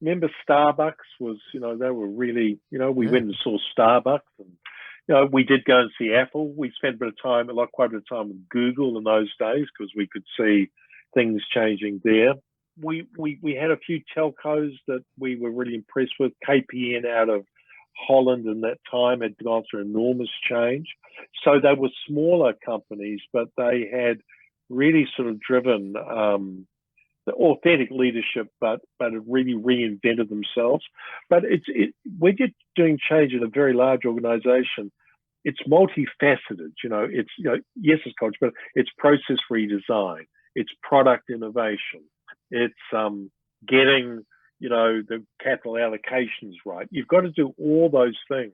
Remember Starbucks was, they were really, we went and saw Starbucks, and, we did go and see Apple. We spent quite a bit of time with Google in those days, because we could see things changing there. We had a few telcos that we were really impressed with. KPN out of Holland in that time had gone through enormous change. So they were smaller companies, but they had really sort of driven the authentic leadership, but it really reinvented themselves. But when you're doing change in a very large organization, it's multifaceted. It's yes, it's culture, but it's process redesign, it's product innovation, it's getting the capital allocations right. You've got to do all those things.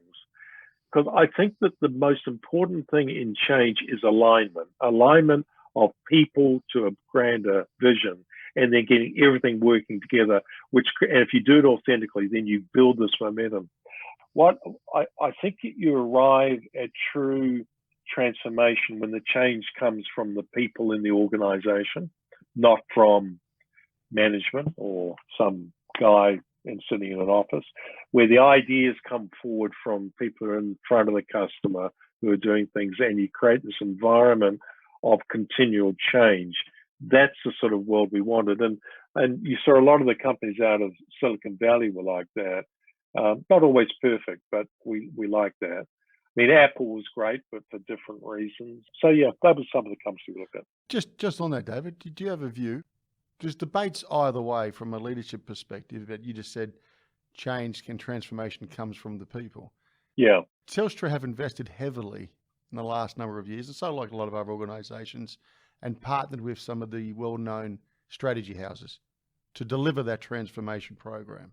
Because I think that the most important thing in change is alignment of people to a grander vision, and then getting everything working together. And if you do it authentically, then you build this momentum. What I think that you arrive at true transformation when the change comes from the people in the organization, not from management or some guy and sitting in an office, where the ideas come forward from people who are in front of the customer who are doing things, and you create this environment of continual change. That's the sort of world we wanted. And you saw a lot of the companies out of Silicon Valley were like that. Not always perfect, but we like that. I mean, Apple was great, but for different reasons. So yeah, that was some of the companies we looked at. Just on that, David, do you have a view? There's debates either way from a leadership perspective, but you just said change and transformation comes from the people. Yeah. Telstra have invested heavily in the last number of years, and so like a lot of other organisations, and partnered with some of the well-known strategy houses to deliver that transformation program.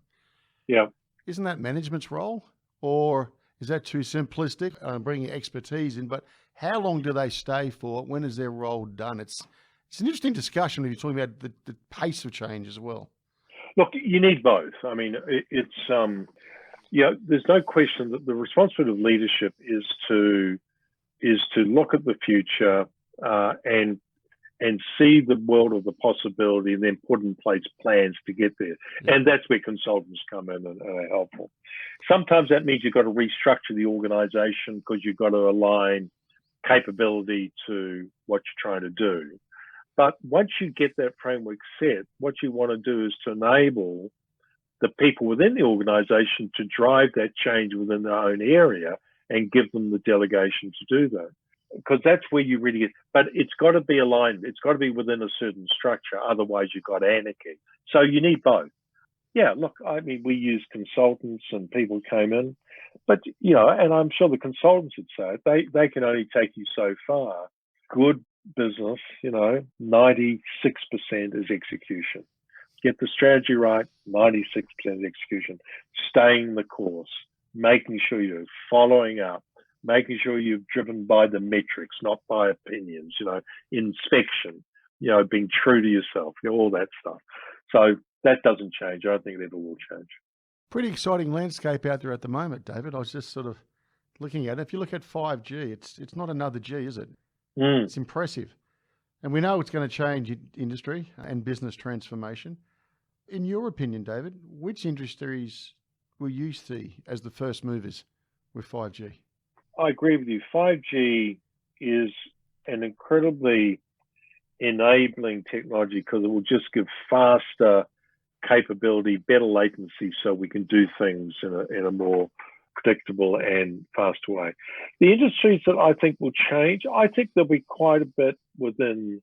Yeah. Isn't that management's role, or is that too simplistic? Bringing expertise in, but how long do they stay for? When is their role done? It's an interesting discussion when you're talking about the pace of change as well. Look, you need both. I mean, there's no question that the responsibility of leadership is to look at the future and see the world of the possibility, and then put in place plans to get there. Yeah. And that's where consultants come in and are helpful. Sometimes that means you've got to restructure the organization because you've got to align capability to what you're trying to do. But once you get that framework set, what you want to do is to enable the people within the organization to drive that change within their own area and give them the delegation to do that. Because that's where you really get, but it's got to be aligned. It's got to be within a certain structure. Otherwise, you've got anarchy. So you need both. Yeah, look, I mean, we use consultants and people came in, but, and I'm sure the consultants would say they can only take you so far. Good business, 96% is execution. Get the strategy right, 96% execution. Staying the course, making sure you're following up, making sure you're driven by the metrics, not by opinions, inspection, being true to yourself, all that stuff. So that doesn't change. I don't think it ever will change. Pretty exciting landscape out there at the moment, David. I was just sort of looking at it. If you look at 5G, it's not another G, is it? It's impressive. And we know it's going to change industry and business transformation. In your opinion, David, which industries will you see as the first movers with 5G? I agree with you. 5G is an incredibly enabling technology because it will just give faster capability, better latency, so we can do things in a more predictable and faster way. The industries that I think will change, I think there'll be quite a bit within,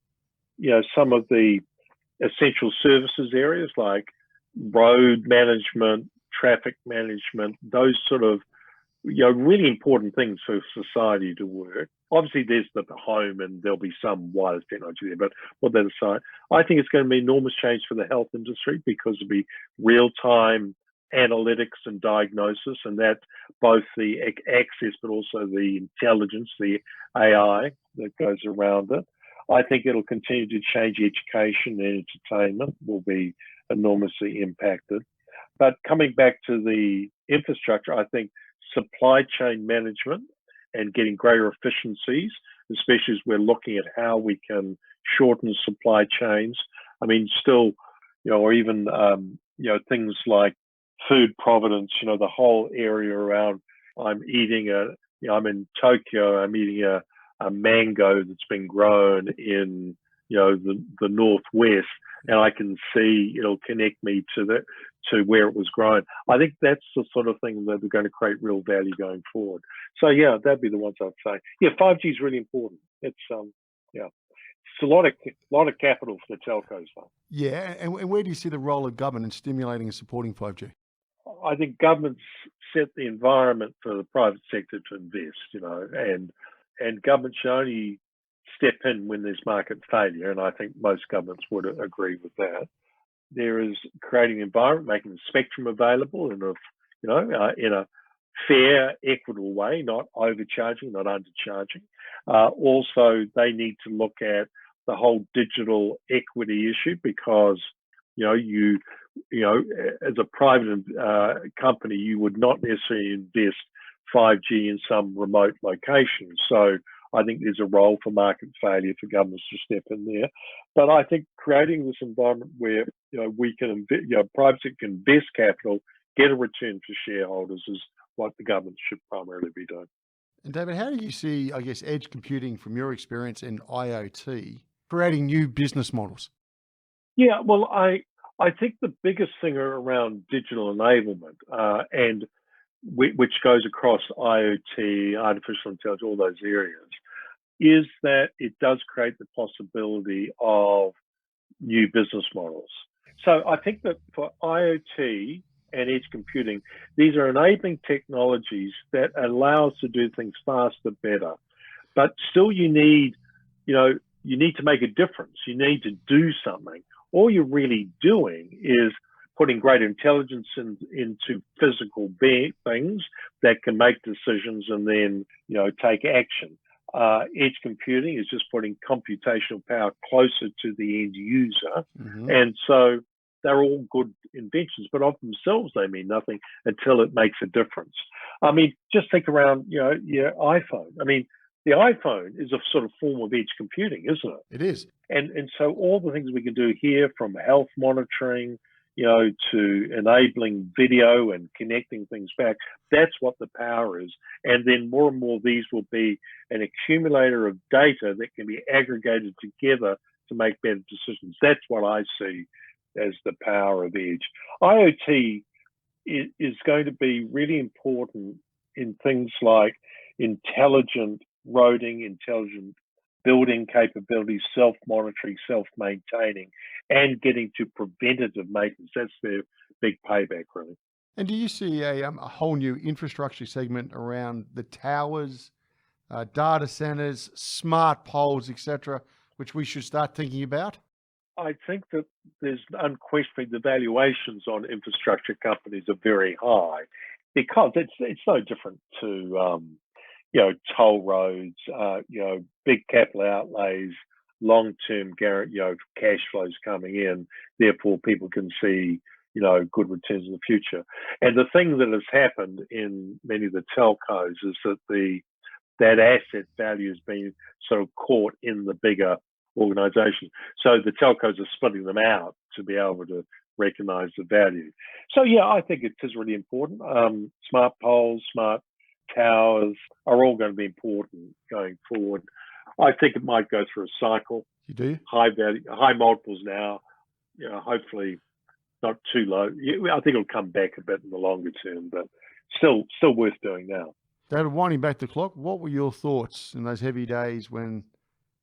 some of the essential services areas like road management, traffic management, those sort of really important things for society to work. Obviously, there's the home and there'll be some wireless technology there, but put that aside, I think it's going to be enormous change for the health industry because it'll be real-time analytics and diagnosis, and that both the access but also the intelligence, the AI that goes around it. I think it'll continue to change education and entertainment will be enormously impacted. But coming back to the infrastructure, I think supply chain management and getting greater efficiencies, especially as we're looking at how we can shorten supply chains. I mean, still, or even, things like food provenance, the whole area around, I'm in Tokyo, I'm eating a mango that's been grown in, the Northwest, and I can see it'll connect me to where it was grown. I think that's the sort of thing that we're going to create real value going forward. So yeah, that'd be the ones I'd say. Yeah, 5G is really important. It's it's a lot of capital for the telcos though. Yeah, and where do you see the role of government in stimulating and supporting 5G? I think governments set the environment for the private sector to invest, and government should only step in when there's market failure, and I think most governments would agree with that. there is creating an environment, making the spectrum available in a fair, equitable way, not overcharging, not undercharging. Also, they need to look at the whole digital equity issue because, as a private company, you would not necessarily invest 5G in some remote location. So I think there's a role for market failure for governments to step in there. But I think creating this environment where we can, private sector can invest capital, get a return for shareholders is what the government should primarily be doing. And David, how do you see, I guess, edge computing from your experience in IoT creating new business models? Yeah, well, I think the biggest thing around digital enablement and which goes across IoT, artificial intelligence, all those areas, is that it does create the possibility of new business models. So I think that for IoT and edge computing, these are enabling technologies that allow us to do things faster, better. But still you need to make a difference. You need to do something. All you're really doing is putting greater intelligence into physical things that can make decisions and then, take action. Edge computing is just putting computational power closer to the end user. Mm-hmm. And so they're all good inventions, but of themselves, they mean nothing until it makes a difference. I mean, just think around, your iPhone. I mean, the iPhone is a sort of form of edge computing, isn't it? It is. And so all the things we can do here, from health monitoring, to enabling video and connecting things back, that's what the power is. And then more and more these will be an accumulator of data that can be aggregated together to make better decisions. That's what I see as the power of edge. IoT is going to be really important in things like intelligent roading, intelligent building capabilities, self-monitoring, self-maintaining, and getting to preventative maintenance. That's their big payback, really. And do you see a whole new infrastructure segment around the towers, data centers, smart poles, etc., which we should start thinking about? I think that there's unquestionably the valuations on infrastructure companies are very high because it's no different to toll roads, big capital outlays, long-term cash flows coming in. Therefore, people can see, good returns in the future. And the thing that has happened in many of the telcos is that that asset value has been sort of caught in the bigger organization. So the telcos are splitting them out to be able to recognize the value. So yeah, I think it is really important. Smart poles, smart towers are all going to be important going forward. I think it might go through a cycle. You do? High value, high multiples now, hopefully not too low. I think it'll come back a bit in the longer term, but still worth doing now. David, winding back the clock, what were your thoughts in those heavy days when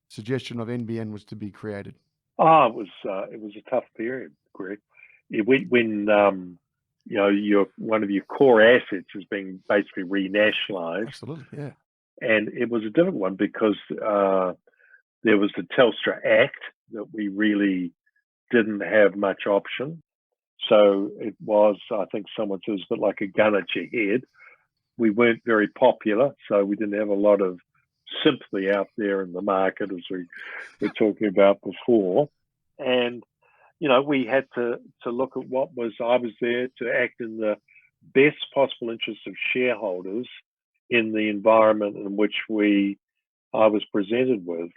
suggestion of NBN was to be created? It was a tough period, Greg. When one of your core assets is being basically renationalised. Absolutely, yeah. And it was a difficult one because there was the Telstra Act that we really didn't have much option. So it was, I think someone says, a bit like a gun at your head. We weren't very popular, so we didn't have a lot of sympathy out there in the market, as we were talking about before. And, we had to look at I was there to act in the best possible interest of shareholders in the environment in which I was presented with.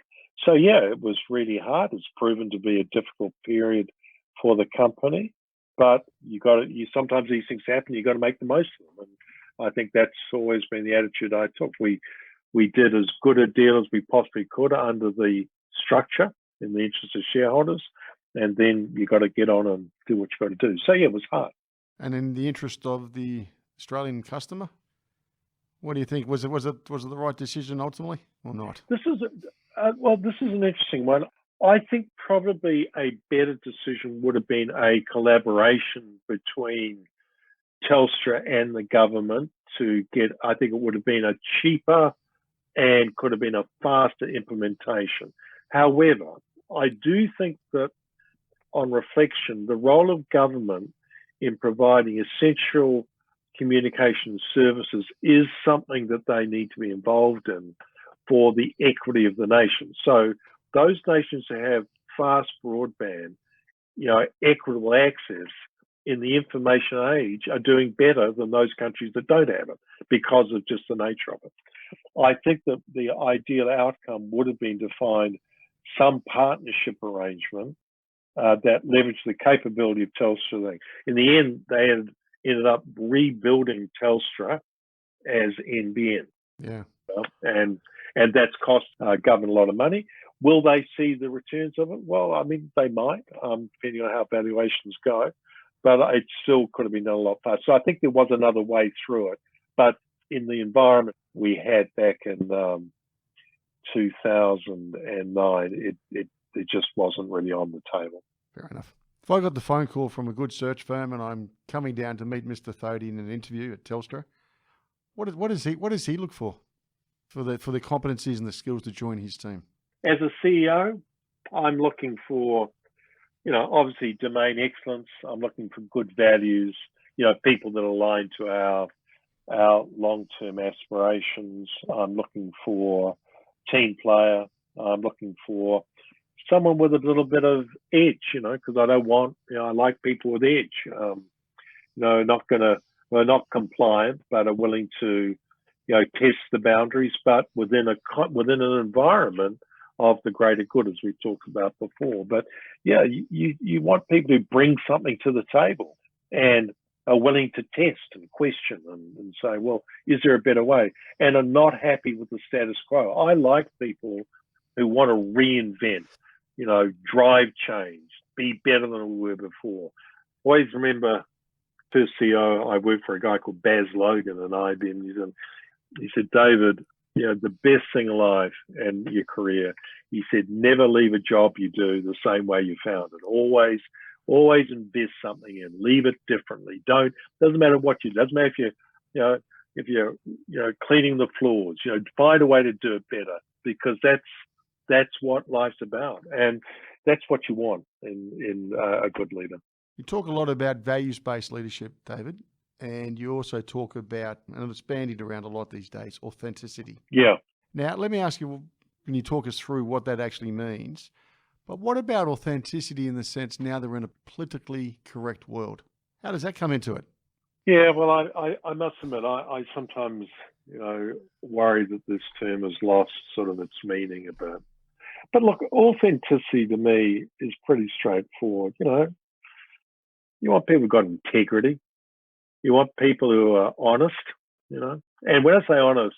So yeah, it was really hard. It's proven to be a difficult period for the company, but sometimes these things happen. You got to make the most of them, and I think that's always been the attitude I took. We did as good a deal as we possibly could under the structure in the interest of shareholders, and then you got to get on and do what you got to do. So yeah, it was hard. And in the interest of the Australian customer, what do you think? Was it the right decision ultimately, or not? This is an interesting one. I think probably a better decision would have been a collaboration between Telstra and the government to get. I think it would have been a cheaper and could have been a faster implementation. However, I do think that on reflection, the role of government in providing essential communication services is something that they need to be involved in for the equity of the nation. So those nations who have fast broadband, equitable access in the information age are doing better than those countries that don't have it because of just the nature of it. I think that the ideal outcome would have been to find some partnership arrangement that leveraged the capability of Telstra. In the end, they ended up rebuilding Telstra as NBN. Yeah. And that's cost government a lot of money. Will they see the returns of it? Well, I mean, they might, depending on how valuations go, but it still could have been done a lot faster. So I think there was another way through it. But in the environment we had back in 2009, it just wasn't really on the table. Fair enough. If I got the phone call from a good search firm and I'm coming down to meet Mr. Thodey in an interview at Telstra, what does he look for the competencies and the skills to join his team? As a CEO, I'm looking for, obviously domain excellence. I'm looking for good values, people that align to our long-term aspirations. I'm looking for team player. I'm looking for someone with a little bit of edge, because I don't want, I like people with edge. Not compliant, but are willing to, test the boundaries, but within an environment of the greater good, as we talked about before. But yeah, you want people who bring something to the table and are willing to test and question and say, well, is there a better way? And are not happy with the status quo. I like people who want to reinvent, drive change, be better than we were before. Always remember, first CEO, I worked for a guy called Baz Logan in IBM. He said, David, the best thing alive in your career, he said, never leave a job you do the same way you found it. Always invest something in, leave it differently. Doesn't matter what you do. Doesn't matter if you're cleaning the floors, find a way to do it better, because that's what life's about. And that's what you want in a good leader. You talk a lot about values-based leadership, David, and you also talk about, and it's bandied around a lot these days, authenticity. Yeah. Now, let me ask you, can you talk us through what that actually means? But what about authenticity in the sense now that we're in a politically correct world? How does that come into it? Yeah, well, I must admit, I sometimes, worry that this term has lost sort of its meaning a bit. But look, authenticity to me is pretty straightforward. You want people who've got integrity. You want people who are honest, And when I say honest,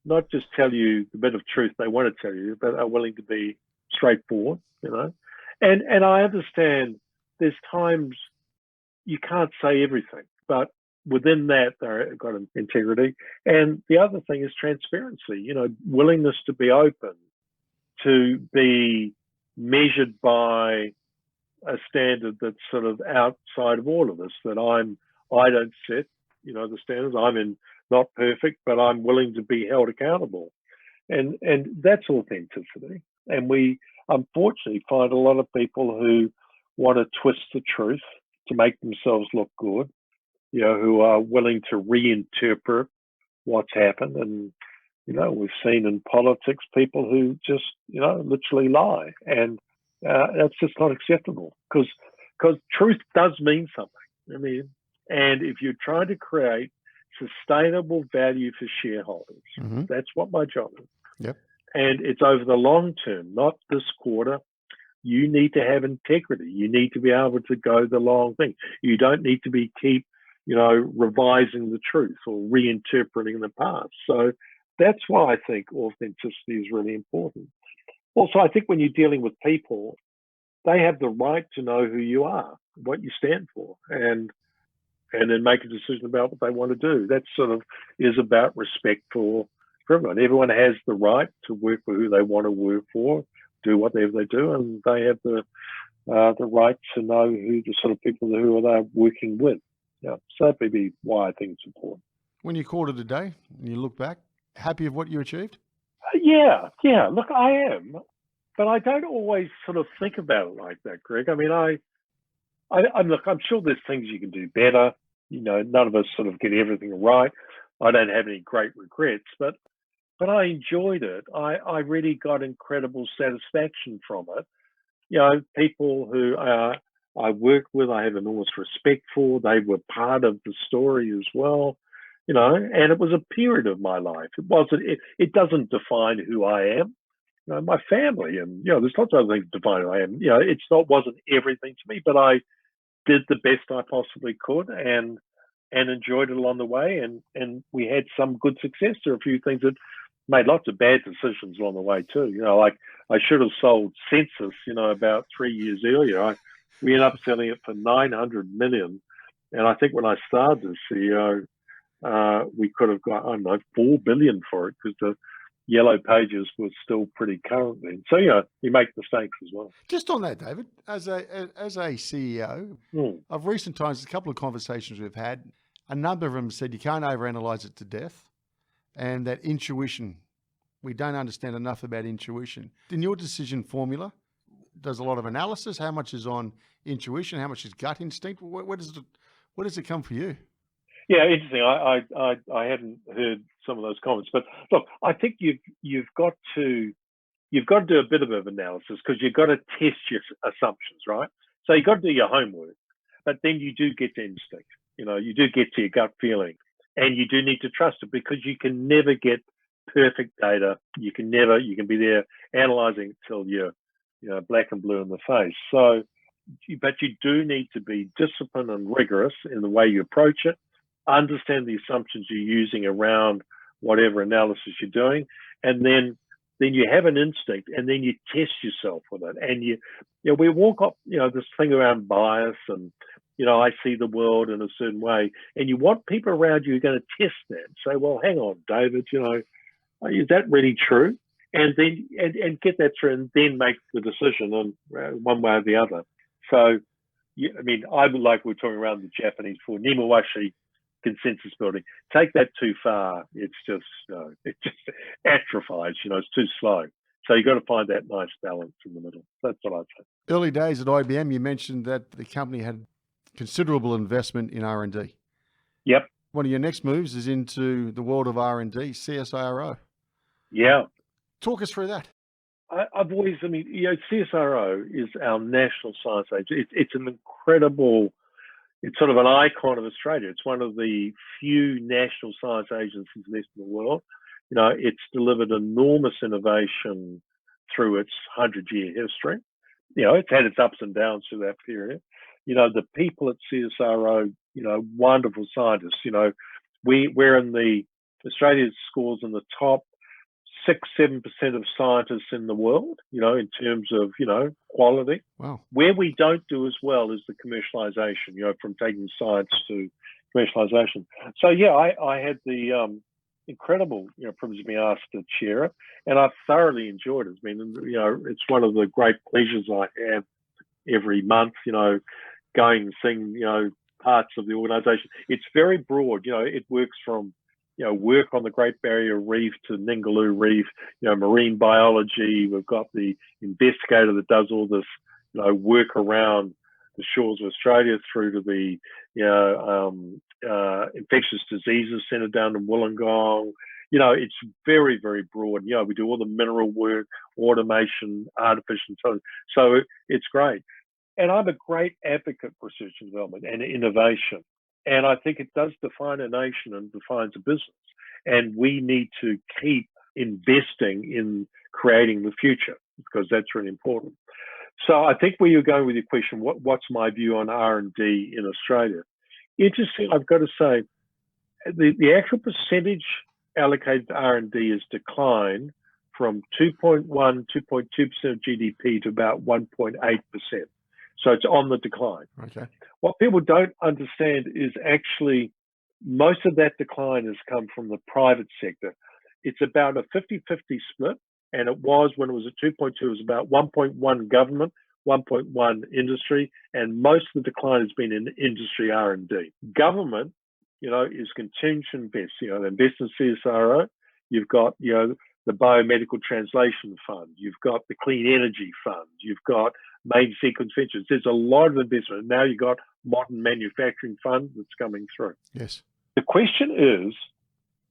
not just tell you the bit of truth they want to tell you, but are willing to be straightforward, And I understand there's times you can't say everything, but within that, they've got integrity. And the other thing is transparency, willingness to be open, to be measured by a standard that's sort of outside of all of us, that I don't set, the standards. I'm not perfect, but I'm willing to be held accountable. And that's authenticity. And we unfortunately find a lot of people who want to twist the truth to make themselves look good, who are willing to reinterpret what's happened. And, we've seen in politics people who just, literally lie. And that's just not acceptable, because truth does mean something. And if you're trying to create sustainable value for shareholders, that's what my job is. Yep. And it's over the long term, not this quarter. You need to have integrity. You need to be able to go the long thing. You don't need to keep revising the truth or reinterpreting the past. So that's why I think authenticity is really important. Also, I think when you're dealing with people, they have the right to know who you are, what you stand for, and then make a decision about what they want to do. That sort of is about respect for everyone. Everyone has the right to work for who they want to work for, do whatever they do, and they have the right to know who the sort of people who they're working with. Yeah, so that would be why I think it's important. When you called it a day and you look back, happy of what you achieved? Yeah. Look, I am. but I don't always sort of think about it like that, Greg. I mean, I'm sure there's things you can do better. You know, none of us sort of get everything right. I don't have any great regrets, but I enjoyed it. I really got incredible satisfaction from it. You know, people who I worked with, I have enormous respect for. They were part of the story as well. You know, and it was a period of my life. It wasn't. It doesn't define who I am. You know, my family, and you know, there's lots of other things that define who I am. You know, wasn't everything to me, but I did the best I possibly could, and enjoyed it along the way. And we had some good success. There are a few things that made lots of bad decisions along the way too. You know, like I should have sold Census, you know, about 3 years earlier. We ended up selling it for 900 million. And I think when I started as CEO, we could have got, I don't know, 4 billion for it because the yellow pages were still pretty current then. So, you know, you make mistakes as well. Just on that, David, as a CEO, of recent times, a couple of conversations we've had, a number of them said you can't overanalyze it to death, and that intuition, we don't understand enough about intuition. In your decision formula, does a lot of analysis? How much is on intuition? How much is gut instinct? Where does it come for you? Yeah, interesting. I hadn't heard some of those comments, but look, I think you've got to do a bit of an analysis because you've got to test your assumptions, right? So you've got to do your homework, but then you do get to instinct. You know, you do get to your gut feeling, and you do need to trust it because you can never get perfect data. You can be there analyzing it till you're, you know, black and blue in the face. So, but you do need to be disciplined and rigorous in the way you approach it. Understand the assumptions you're using around whatever analysis you're doing, and then you have an instinct, and then you test yourself with it. And you know, we walk up, you know, this thing around bias, and you know, I see the world in a certain way, and you want people around you who are going to test that. Say, well, hang on, David, you know, is that really true? And then and get that through, and then make the decision on one way or the other. So, yeah, I mean, I would like we were talking around the Japanese for Nimawashi consensus building. Take that too far, it just atrophies. You know, it's too slow. So you've got to find that nice balance in the middle. That's what I'd say. Early days at IBM, you mentioned that the company had considerable investment in R&D. Yep. One of your next moves is into the world of R&D, CSIRO. Yeah. Talk us through that. I've always, I mean, you know, CSIRO is our national science agency. It's an incredible, it's sort of an icon of Australia. It's one of the few national science agencies left in the world. You know, it's delivered enormous innovation through its 100-year history. You know, it's had its ups and downs through that period. You know, the people at CSIRO, you know, wonderful scientists. You know, we're in the, Australia scores in the top 6-7% of scientists in the world, you know, in terms of, you know, quality. Wow. Where we don't do as well is the commercialization, you know, from taking science to commercialization. So, yeah, I had the incredible, you know, privilege of being asked to chair it, and I've thoroughly enjoyed it. I mean, you know, it's one of the great pleasures I have every month, you know, going and seeing, you know, parts of the organization. It's very broad, you know, it works from, you know, work on the Great Barrier Reef to Ningaloo Reef, you know, marine biology. We've got the investigator that does all this, you know, work around the shores of Australia through to the, you know, infectious diseases centre down in Wollongong. You know, it's very, very broad. You know, we do all the mineral work, automation, artificial intelligence. So it's great. And I'm a great advocate for research and development and innovation. And I think it does define a nation and defines a business. And we need to keep investing in creating the future because that's really important. So I think where you're going with your question, what's my view on R&D in Australia? Interesting, I've got to say, the actual percentage allocated to R&D has declined from 2.2% of GDP to about 1.8%. So it's on the decline. Okay. What people don't understand is actually most of that decline has come from the private sector. It's about a 50-50 split, and it was, when it was at 2.2, it was about 1.1 government, 1.1 industry, and most of the decline has been in industry R&D. Government, you know, is continuing to invest. You know, they invest in CSIRO. You've got, you know, the Biomedical Translation Fund, you've got the Clean Energy Fund, you've got main sequence ventures. There's a lot of investment. And now you've got Modern Manufacturing Fund that's coming through. Yes. The question is,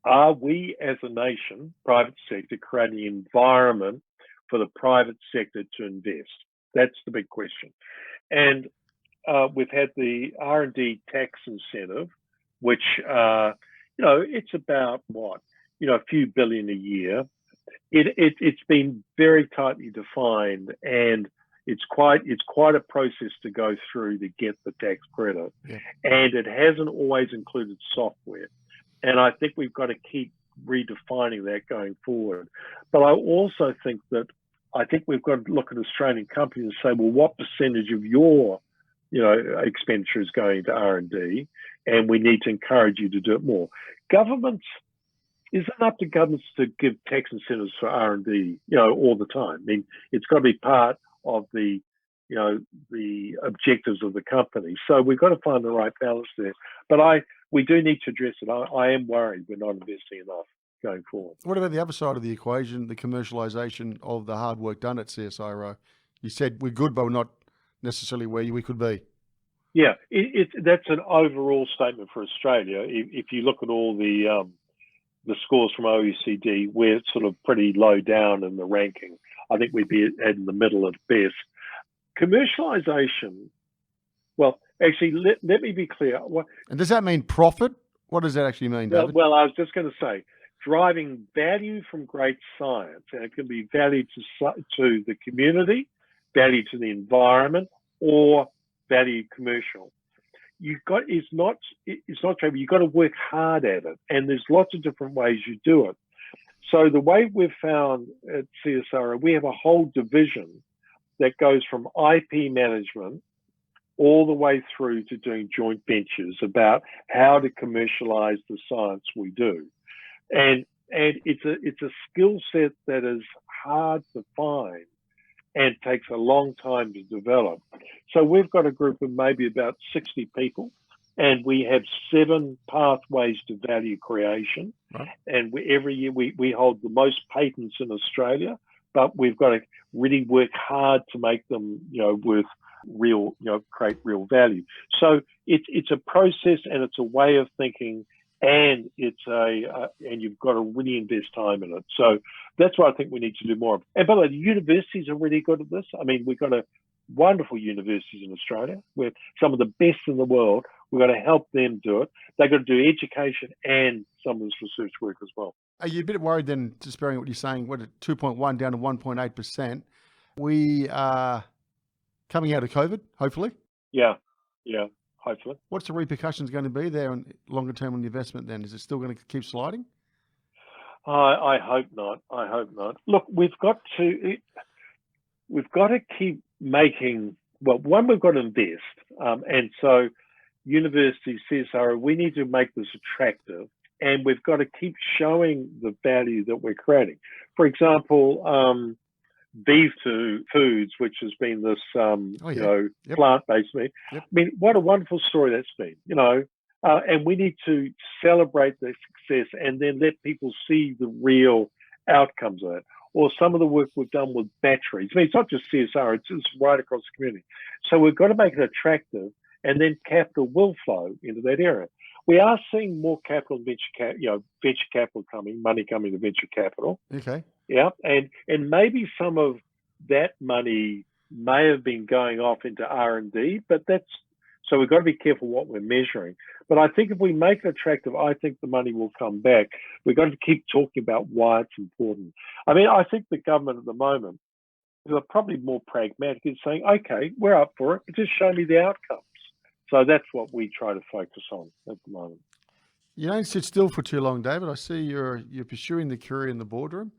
are we as a nation, private sector, creating an environment for the private sector to invest? That's the big question. And we've had the R&D tax incentive, which, it's about what? A few billion a year. It's been very tightly defined, and it's quite a process to go through to get the tax credit. Yeah. And it hasn't always included software. And I think we've got to keep redefining that going forward. But I also think we've got to look at Australian companies and say, well, what percentage of your expenditure is going to R&D, and we need to encourage you to do it more. Is it up to governments to give tax incentives for R&D, all the time? I mean, it's got to be part of the objectives of the company. So we've got to find the right balance there. But we do need to address it. I am worried we're not investing enough going forward. What about the other side of the equation, the commercialisation of the hard work done at CSIRO? You said we're good, but we're not necessarily where we could be. Yeah, that's an overall statement for Australia. If you look at all the scores from OECD, we're sort of pretty low down in the ranking. I think we'd be in the middle at best. Commercialisation, well, actually, let me be clear. And does that mean profit? What does that actually mean, David? Well, I was just going to say, driving value from great science, and it can be value to the community, value to the environment, or value commercial. It's not trouble. You've got to work hard at it, and there's lots of different ways you do it. So the way we've found at CSIRO, we have a whole division that goes from IP management all the way through to doing joint ventures about how to commercialize the science we do. And it's a skill set that is hard to find and takes a long time to develop. So we've got a group of maybe about 60 people, and we have 7 pathways to value creation. Right. And every year we hold the most patents in Australia, but we've got to really work hard to make them, worth real, create real value. So it's a process, and it's a way of thinking, and and you've got to really invest time in it. So that's what I think we need to do more of. And by the way, the universities are really good at this. I mean, we've got wonderful universities in Australia. We're some of the best in the world. We've got to help them do it. They've got to do education and some of this research work as well. Are you a bit worried then, just bearing what you're saying, what, 2.1 down to 1.8%? We are coming out of COVID, hopefully. Yeah, hopefully. What's the repercussions going to be there on longer term on the investment then? Is it still going to keep sliding? I hope not. I hope not. Look, we've got to keep making, one, we've got to invest. And so universities, CSIRO, we need to make this attractive, and we've got to keep showing the value that we're creating. For example, Beef to Foods, which has been this, plant-based meat. Yep. I mean, what a wonderful story that's been, and we need to celebrate the success and then let people see the real outcomes of it. Or some of the work we've done with batteries. I mean, it's not just CSIRO, it's right across the community. So we've got to make it attractive, and then capital will flow into that area. We are seeing more capital, venture capital coming, money coming to venture capital. Okay. Yeah, and maybe some of that money may have been going off into R&D, but so we've got to be careful what we're measuring. But I think if we make it attractive, I think the money will come back. We've got to keep talking about why it's important. I mean, I think the government at the moment are probably more pragmatic in saying, okay, we're up for it, but just show me the outcomes. So that's what we try to focus on at the moment. You don't sit still for too long, David. I see you're pursuing the career in the boardroom.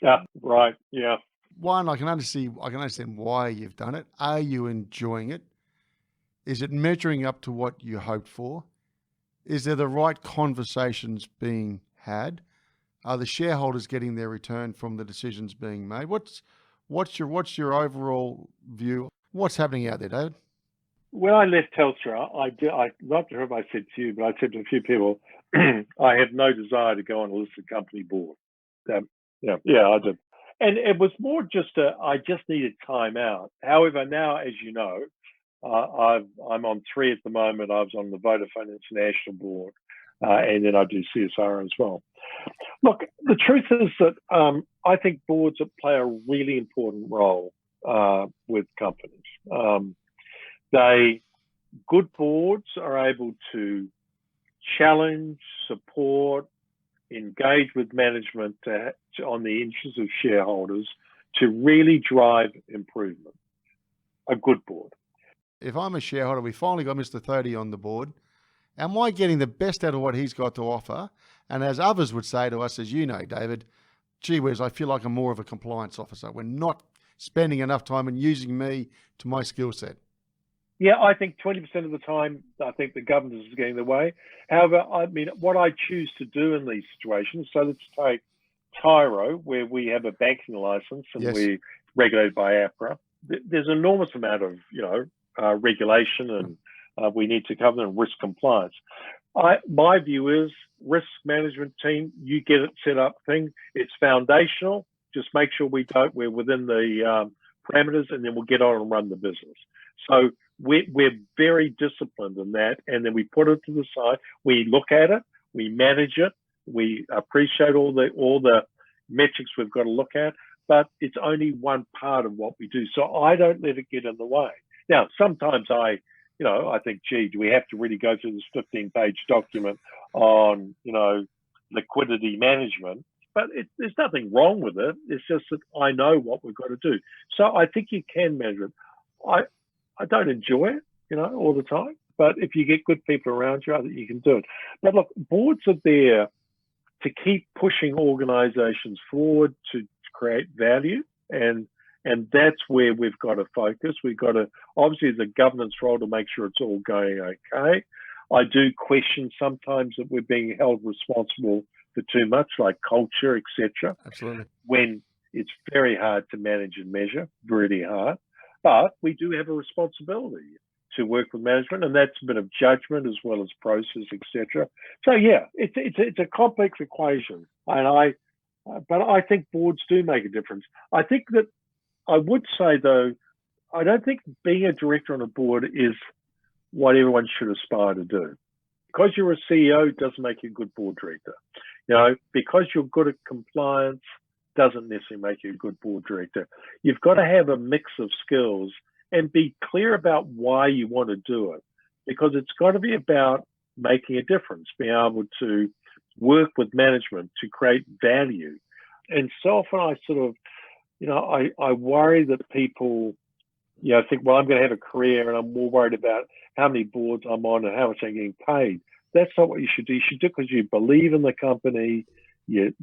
Yeah, right. Yeah. One, I can understand why you've done it. Are you enjoying it? Is it measuring up to what you hoped for? Is there the right conversations being had? Are the shareholders getting their return from the decisions being made? What's your overall view? What's happening out there, David? When I left Telstra, I'm not sure if I said to you, but I said to a few people, I have no desire to go on a listed company board. Yeah, I did. And it was more just I just needed time out. However, now, as you know, I'm on 3 at the moment. I was on the Vodafone International board, and then I do CSIRO as well. Look, the truth is that I think boards play a really important role with companies. Good boards are able to challenge, support, engage with management on the interests of shareholders to really drive improvement. A good board. If I'm a shareholder, we finally got Mr. Thodey on the board. Am I getting the best out of what he's got to offer? And as others would say to us, as you know, David, gee whiz, I feel like I'm more of a compliance officer. We're not spending enough time and using me to my skill set. Yeah, I think 20% of the time, I think the governance is getting in the way. However, I mean, what I choose to do in these situations, so let's take Tyro, where we have a banking license and we're regulated by APRA. There's an enormous amount of, regulation and we need to cover and risk compliance. My view is risk management team, you get it set up thing. It's foundational. Just make sure we're within the parameters, and then we'll get on and run the business. So we're very disciplined in that, and then we put it to the side. We look at it, we manage it, we appreciate all the metrics we've got to look at, but it's only one part of what we do. So I don't let it get in the way. Now, sometimes I think, gee, do we have to really go through this 15-page document on, liquidity management? But there's nothing wrong with it. It's just that I know what we've got to do. So I think you can measure it. I don't enjoy it, all the time. But if you get good people around you, I think you can do it. But look, boards are there to keep pushing organizations forward to create value. And that's where we've got to focus. We've got to, obviously, the governance role to make sure it's all going okay. I do question sometimes that we're being held responsible for too much, like culture, etc. Absolutely. When it's very hard to manage and measure, really hard. But we do have a responsibility to work with management, and that's a bit of judgment as well as process, etc. So yeah, it's a complex equation, and but I think boards do make a difference. I think that I would say though, I don't think being a director on a board is what everyone should aspire to do. Because you're a CEO doesn't make you a good board director. Because you're good at compliance doesn't necessarily make you a good board director. You've got to have a mix of skills and be clear about why you want to do it, because it's got to be about making a difference, being able to work with management to create value. And so often I sort of, I worry that people, think, well, I'm going to have a career and I'm more worried about how many boards I'm on and how much I'm getting paid. That's not what you should do. You should do it because you believe in the company, you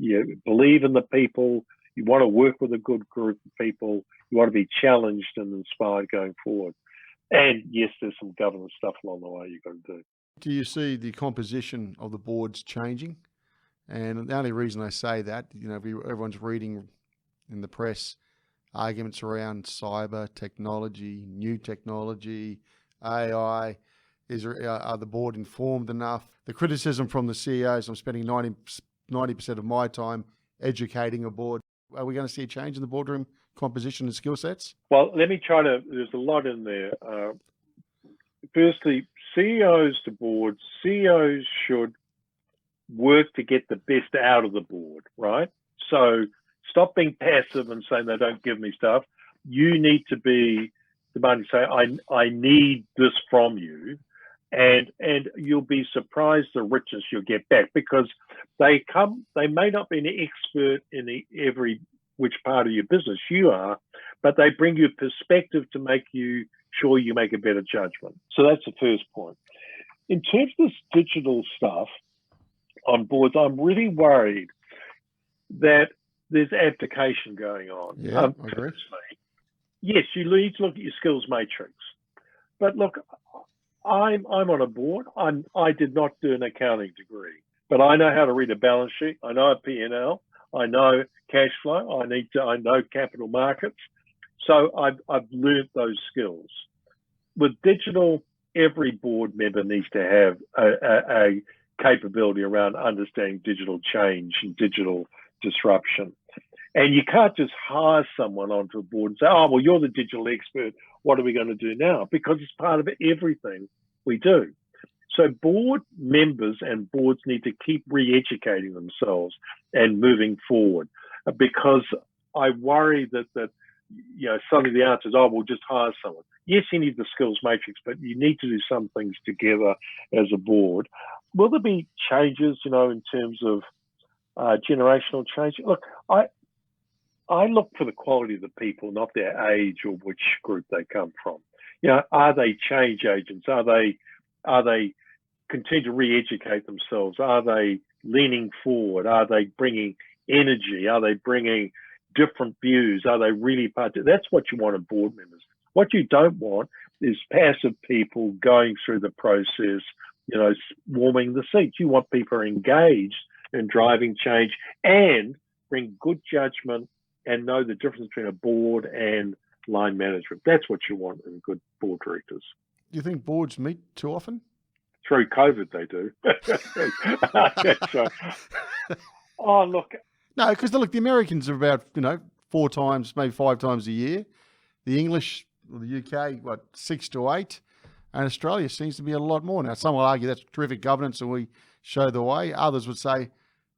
believe in the people, you want to work with a good group of people, you want to be challenged and inspired going forward. And yes, there's some governance stuff along the way you've got to do. Do you see the composition of the boards changing? And the only reason I say that, everyone's reading in the press arguments around cyber technology, new technology, AI. Are the board informed enough? The criticism from the CEOs, I'm spending 90% of my time educating a board. Are we going to see a change in the boardroom composition and skill sets? Well, let me there's a lot in there. Firstly, CEOs to boards, CEOs should work to get the best out of the board, right? So stop being passive and saying they don't give me stuff. You need to be the man to say, I need this from you. And you'll be surprised the richness you'll get back, because they may not be an expert in every which part of your business you are, but they bring you perspective to make you sure you make a better judgment. So that's the first point. In terms of this digital stuff on boards, I'm really worried that there's abdication going on. Yeah, I agree. Yes, you need to look at your skills matrix. But look, I'm on a board. I did not do an accounting degree, but I know how to read a balance sheet. I know a P&L. I know cash flow. I know capital markets. So I've learned those skills. With digital, every board member needs to have a capability around understanding digital change and digital disruption. And you can't just hire someone onto a board and say, oh, well, you're the digital expert. What are we going to do now? Because it's part of everything we do. So board members and boards need to keep re-educating themselves and moving forward, because I worry that suddenly the answer is, oh, we'll just hire someone. Yes, you need the skills matrix, but you need to do some things together as a board. Will there be changes, in terms of generational change? Look, I look for the quality of the people, not their age or which group they come from. Are they change agents? Are they continue to re-educate themselves? Are they leaning forward? Are they bringing energy? Are they bringing different views? Are they really part? That's what you want in board members. What you don't want is passive people going through the process, warming the seats. You want people who are engaged in driving change and bring good judgment and know the difference between a board and line management. That's what you want in good board directors. Do you think boards meet too often? Through COVID, they do. Oh, look. No, because look, the Americans are about 4 times, maybe 5 times a year. The English, or the UK, 6 to 8, and Australia seems to be a lot more. Now, some will argue that's terrific governance, and we show the way. Others would say,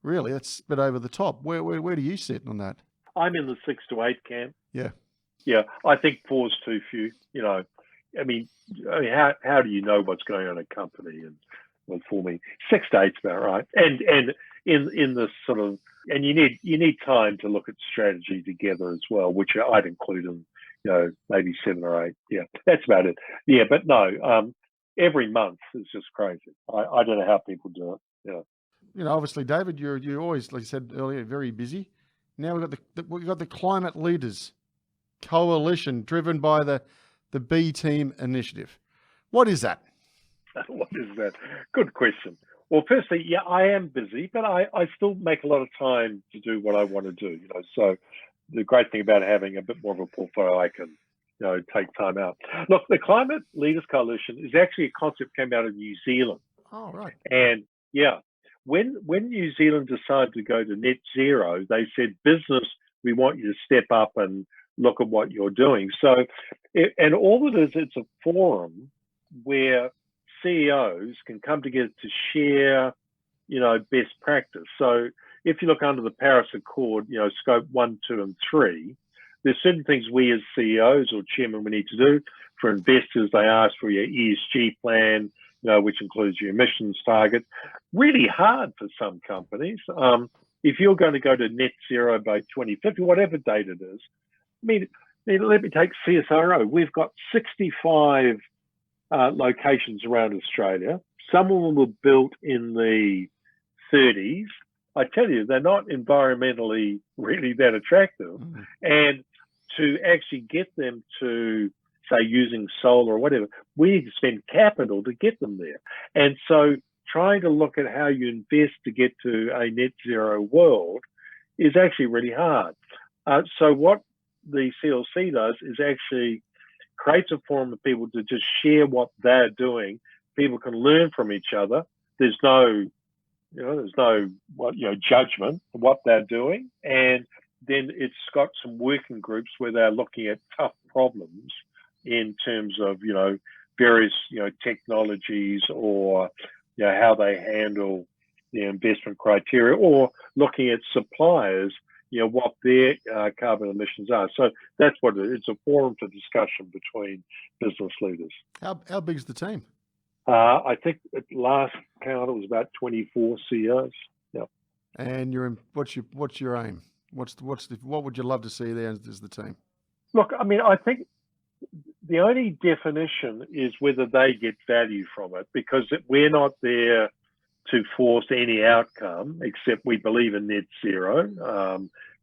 really, that's a bit over the top. Where do you sit on that? I'm in the 6 to 8 camp. Yeah, I think 4's too few. How do you know what's going on in a company? And for me, 6 to 8's about right. And in this sort of, and you need time to look at strategy together as well, which I'd include in maybe 7 or 8. Yeah, that's about it. Yeah, but no, every month is just crazy. I don't know how people do it. Yeah. Obviously, David, you're always, like I said earlier, very busy. Now we've got the Climate Leaders Coalition, driven by the B Team Initiative. What is that? What is that? Good question. Well, firstly, yeah, I am busy, but I still make a lot of time to do what I want to do. So the great thing about having a bit more of a portfolio, I can take time out. Look, the Climate Leaders Coalition is actually a concept that came out of New Zealand. Oh, right. And yeah, when New Zealand decided to go to net zero, they said, business, we want you to step up and look at what you're doing. So, and all it is, it's a forum where CEOs can come together to share, best practice. So if you look under the Paris Accord, scope 1, 2, and 3, there's certain things we as CEOs or chairman we need to do. For investors, they ask for your ESG plan, which includes your emissions target. Really hard for some companies. If you're going to go to net zero by 2050, whatever date it is, let me take CSIRO. We've got 65 locations around Australia. Some of them were built in the 30s. I tell you, they're not environmentally really that attractive. Mm. And to actually get them to, say, using solar or whatever, we need to spend capital to get them there. And so trying to look at how you invest to get to a net zero world is actually really hard. So what the CLC does is actually creates a forum of people to just share what they're doing. People can learn from each other. There's no judgment of what they're doing. And then it's got some working groups where they're looking at tough problems in terms of, various, technologies or, how they handle the investment criteria, or looking at suppliers, what their carbon emissions are. So that's what it is. It's a forum for discussion between business leaders. How big's the team? I think at last count it was about 24 CEOs. Yeah. And what's your aim? What would you love to see there as the team? Look, I think the only definition is whether they get value from it, because we're not there to force any outcome, except we believe in net zero,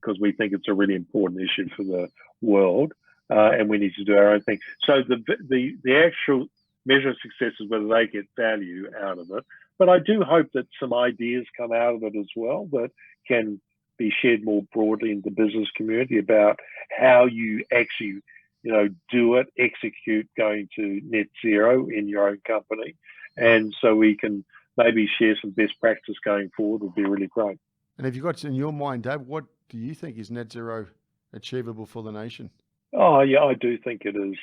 because we think it's a really important issue for the world, and we need to do our own thing. So the actual measure of success is whether they get value out of it. But I do hope that some ideas come out of it as well that can be shared more broadly in the business community about how you actually, do it, execute going to net zero in your own company. And so we can maybe share some best practice going forward would be really great. And have you got in your mind, Dave, what do you think is net zero achievable for the nation? Oh yeah, I do think it is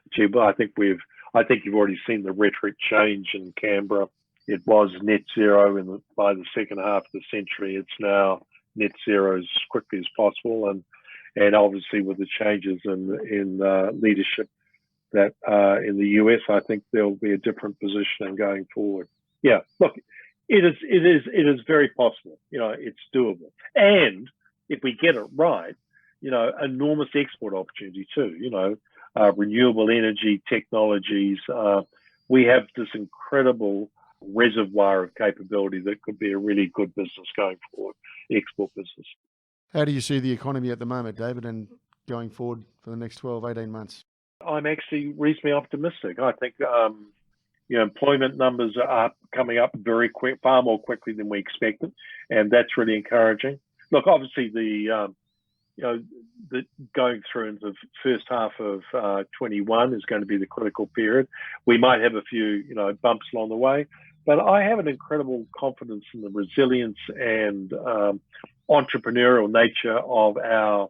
achievable. I think you've already seen the rhetoric change in Canberra. It was net zero by the second half of the century. It's now net zero as quickly as possible, and obviously with the changes in leadership that in the US, I think there'll be a different position going forward. Yeah, look, it is very possible. It's doable, and if we get it right, enormous export opportunity too. Renewable energy technologies. We have this incredible reservoir of capability that could be a really good business going forward, export business. How do you see the economy at the moment, David, and going forward for the next 12, 18 months? I'm actually reasonably optimistic. I think employment numbers are coming up very quick, far more quickly than we expected, and that's really encouraging. Look, obviously the going through into the first half of 21 is going to be the critical period. We might have a few bumps along the way, but I have an incredible confidence in the resilience and entrepreneurial nature of our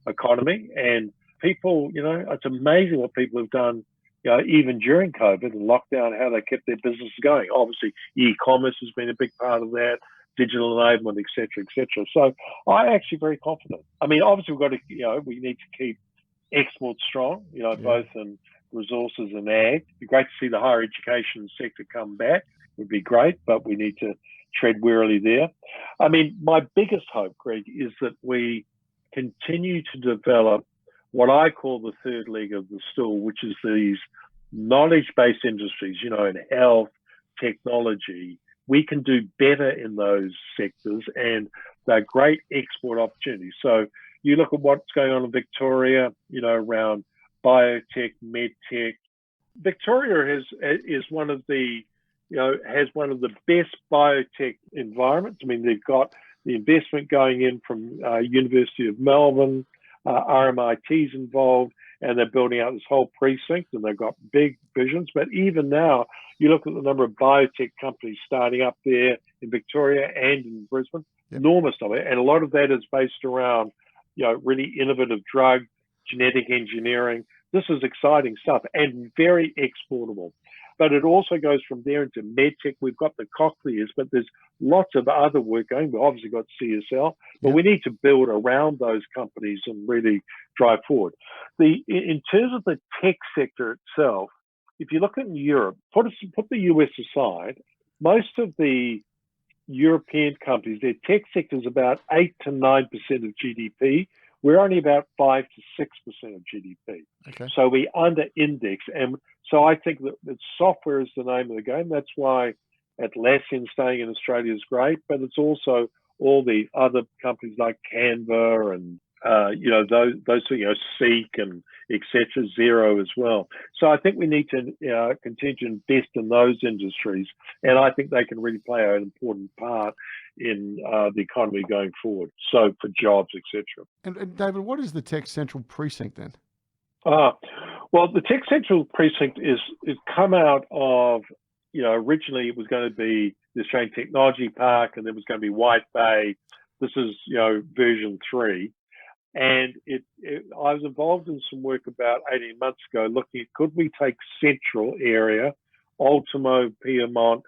economy. And people, it's amazing what people have done, even during COVID and lockdown, how they kept their businesses going. Obviously, e-commerce has been a big part of that, digital enablement, et cetera, So I'm actually very confident. I mean, obviously we've got to, we need to keep exports strong, both in resources and ag. It'd be great to see the higher education sector come back. Would be great, but we need to tread warily there. I mean, my biggest hope, Greg, is that we continue to develop what I call the third leg of the stool, which is these knowledge-based industries, in health, technology. We can do better in those sectors, and they're great export opportunities. So you look at what's going on in Victoria, around biotech, medtech. Victoria is one of the, has one of the best biotech environments. I mean, they've got the investment going in from University of Melbourne, RMIT's involved, and they're building out this whole precinct, and they've got big visions. But even now, you look at the number of biotech companies starting up there in Victoria and in Brisbane, enormous of it. And a lot of that is based around, really innovative drug, genetic engineering. This is exciting stuff and very exportable. But it also goes from there into medtech. We've got the cochlears, but there's lots of other work going. We've obviously got CSL, but we need to build around those companies and really drive forward. In terms of the tech sector itself, if you look at Europe, put the US aside, most of the European companies, their tech sector is about 8 to 9% of GDP. We're only about 5 to 6% of GDP. Okay. So we under-index. And so I think that software is the name of the game. That's why Atlassian staying in Australia is great, but it's also all the other companies like Canva and those Seek and etc. Xero as well. So I think we need to continue to invest in those industries, and I think they can really play an important part in the economy going forward. So for jobs, etc. And David, what is the Tech Central Precinct then? Well, the Tech Central Precinct is come out of, originally it was going to be the Australian Technology Park, and there was going to be White Bay. This is, version 3. And I was involved in some work about 18 months ago looking at, could we take Central area, Ultimo, Piedmont,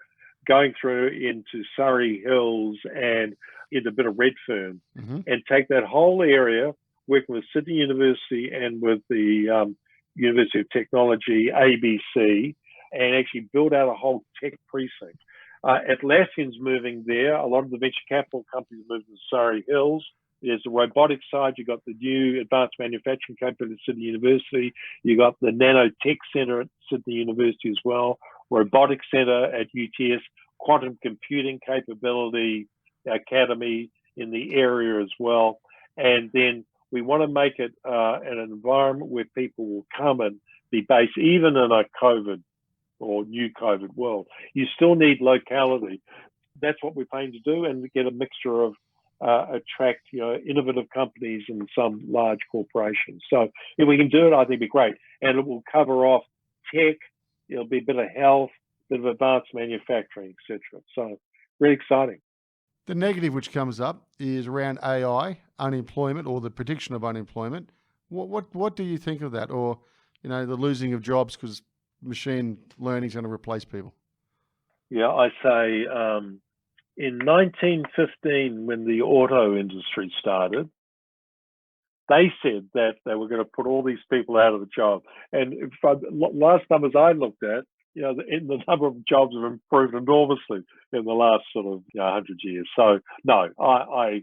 going through into Surrey Hills and into a bit of Redfern, and take that whole area, working with Sydney University and with the University of Technology, ABC, and actually build out a whole tech precinct. Atlassian's moving there. A lot of the venture capital companies moving to Surrey Hills. There's the robotics side. You've got the new advanced manufacturing capability at Sydney University. You've got the nanotech center at Sydney University as well, robotics center at UTS, quantum computing capability academy in the area as well. And then we want to make it an environment where people will come and be based, even in a COVID or new COVID world. You still need locality. That's what we're paying to do, and get a mixture of attract innovative companies and some large corporations. So if we can do it, I think it'd be great. And it will cover off tech, it'll be a bit of health, a bit of advanced manufacturing, etc. So really exciting. The negative which comes up is around AI, unemployment, or the prediction of unemployment. What do you think of that? Or, the losing of jobs because machine learning is going to replace people? Yeah, I say in 1915, when the auto industry started, they said that they were going to put all these people out of the job. And last numbers I looked at, the number of jobs have improved enormously in the last sort of 100 years. So no, I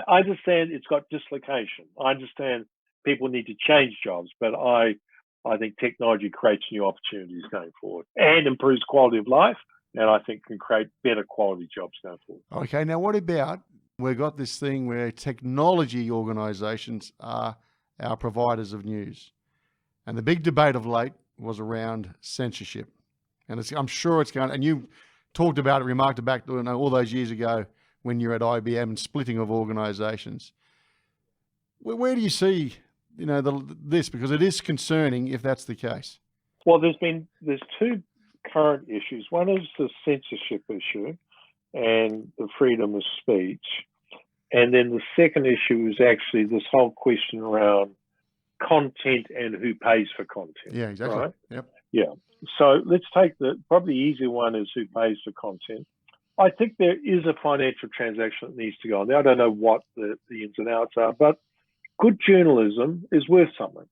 understand it's got dislocation. I understand people need to change jobs, but I think technology creates new opportunities going forward and improves quality of life, and I think can create better quality jobs going forward. Okay, now what about, we've got this thing where technology organisations are our providers of news. And the big debate of late was around censorship. And I'm sure it's going, and you talked about it, remarked back to all those years ago when you're at IBM and splitting of organisations. Where do you see, this? Because it is concerning if that's the case. Well, there's two current issues. One is the censorship issue and the freedom of speech. And then the second issue is actually this whole question around content and who pays for content. Yeah, exactly. Right? Yep. Yeah. So let's take the probably easier one is who pays for content. I think there is a financial transaction that needs to go on there. I don't know what the ins and outs are, but good journalism is worth something,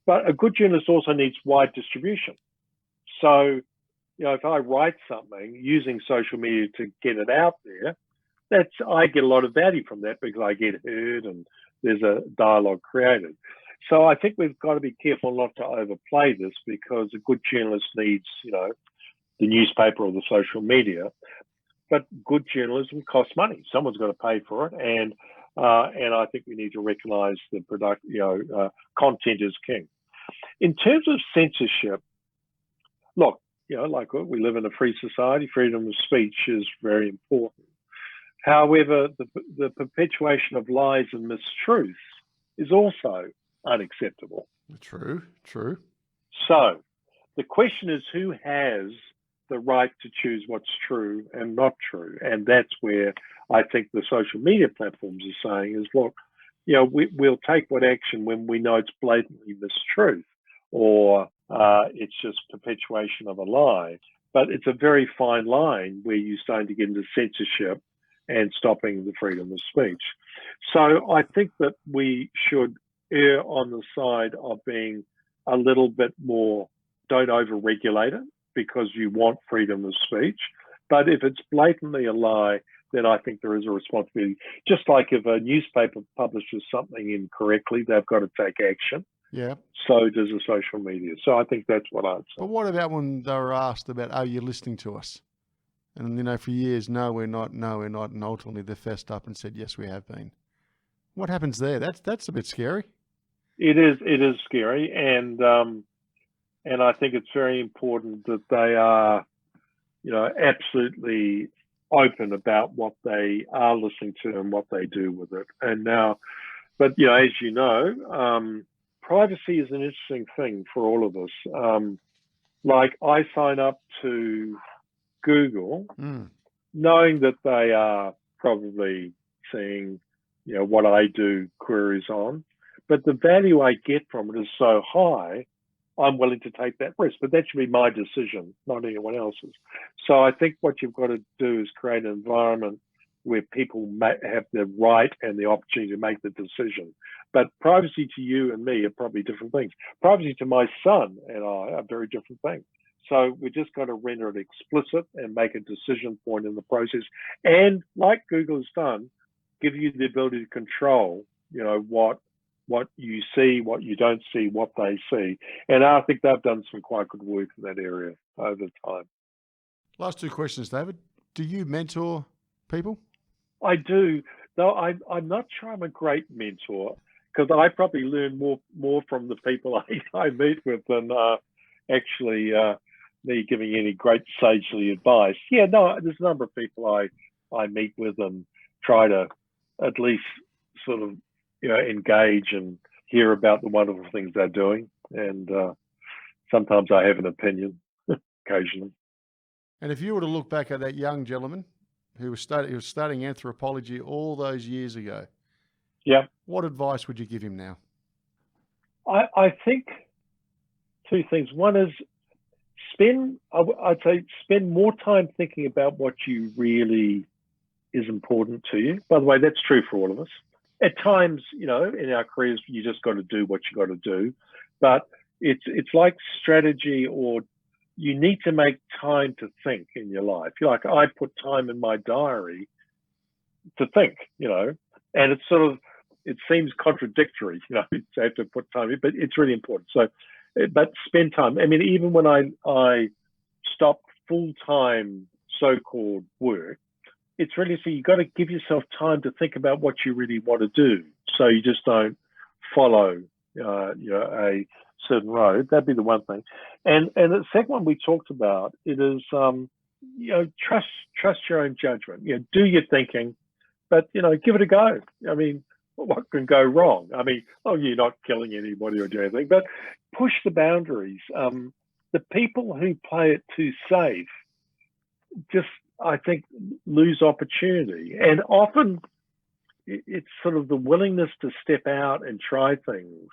But a good journalist also needs wide distribution. So, if I write something using social media to get it out there, I get a lot of value from that because I get heard and there's a dialogue created. So I think we've got to be careful not to overplay this because a good journalist needs, the newspaper or the social media. But good journalism costs money. Someone's got to pay for it, and I think we need to recognise the content is king. In terms of censorship, look, we live in a free society. Freedom of speech is very important. However, the perpetuation of lies and mistruths is also unacceptable. True. So the question is who has the right to choose what's true and not true? And that's where I think the social media platforms are saying is, look, we'll take what action when we know it's blatantly mistruth or it's just perpetuation of a lie. But it's a very fine line where you're starting to get into censorship and stopping the freedom of speech. So I think that we should err on the side of being a little bit more, don't over-regulate it because you want freedom of speech. But if it's blatantly a lie, then I think there is a responsibility. Just like if a newspaper publishes something incorrectly, they've got to take action. Yeah. So does the social media. So I think that's what I'd say. But what about when they were asked about, are you listening to us? And, for years, no, we're not. And ultimately they fessed up and said, yes, we have been. What happens there? That's a bit scary. It is scary. And I think it's very important that they are, absolutely open about what they are listening to and what they do with it. And now, but, as you know, privacy is an interesting thing for all of us. Like I sign up to Google, knowing that they are probably seeing, what I do queries on, but the value I get from it is so high, I'm willing to take that risk. But that should be my decision, not anyone else's. So I think what you've got to do is create an environment where people have the right and the opportunity to make the decision. But privacy to you and me are probably different things. Privacy to my son and I are very different things. So we just got to render it explicit and make a decision point in the process. And like Google has done, give you the ability to control, what you see, what you don't see, what they see. And I think they've done some quite good work in that area over time. Last two questions, David. Do you mentor people? I do, though I'm not sure I'm a great mentor because I probably learn more from the people I meet with than actually me giving any great sagely advice. Yeah, no, there's a number of people I meet with and try to at least sort of, engage and hear about the wonderful things they're doing. And sometimes I have an opinion, occasionally. And if you were to look back at that young gentleman who was studying anthropology all those years ago, Yeah. what advice would you give him now? I think two things. One is I'd say spend more time thinking about what you really is important to you. By the way, that's true for all of us. At times, in our careers, you just got to do what you got to do. But it's like strategy, or you need to make time to think in your life. Like, I put time in my diary to think, and it's sort of, it seems contradictory, to have to put time in, but it's really important. So, but spend time. I mean, even when I stopped full-time so-called work, it's really, so you got to give yourself time to think about what you really want to do. So you just don't follow, a certain road. That'd be the one thing. And the second one we talked about, it is, trust your own judgment. Do your thinking, but, give it a go. I mean, what can go wrong? I mean, you're not killing anybody or doing anything, but push the boundaries. The people who play it too safe just, I think, lose opportunity. And often it's sort of the willingness to step out and try things,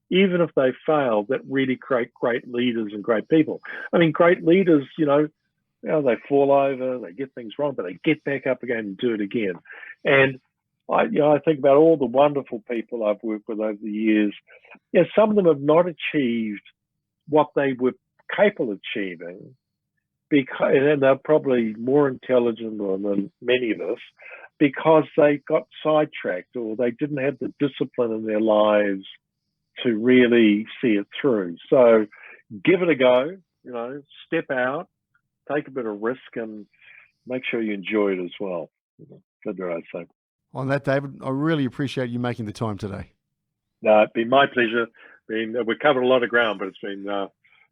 even if they fail, that really create great leaders and great people. I mean, great leaders, they fall over, they get things wrong, but they get back up again and do it again. And I think about all the wonderful people I've worked with over the years. Some of them have not achieved what they were capable of achieving, and they're probably more intelligent than many of us, because they got sidetracked, or they didn't have the discipline in their lives to really see it through. So give it a go, step out, take a bit of risk, and make sure you enjoy it as well. That's what I'd say. On that, David, I really appreciate you making the time today. No, it's been my pleasure. We've covered a lot of ground, but it's been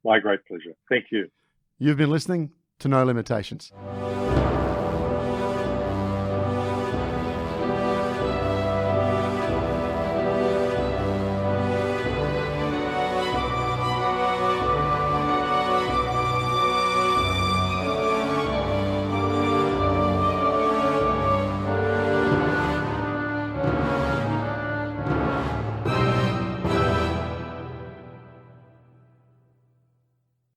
my great pleasure. Thank you. You've been listening to No Limitations.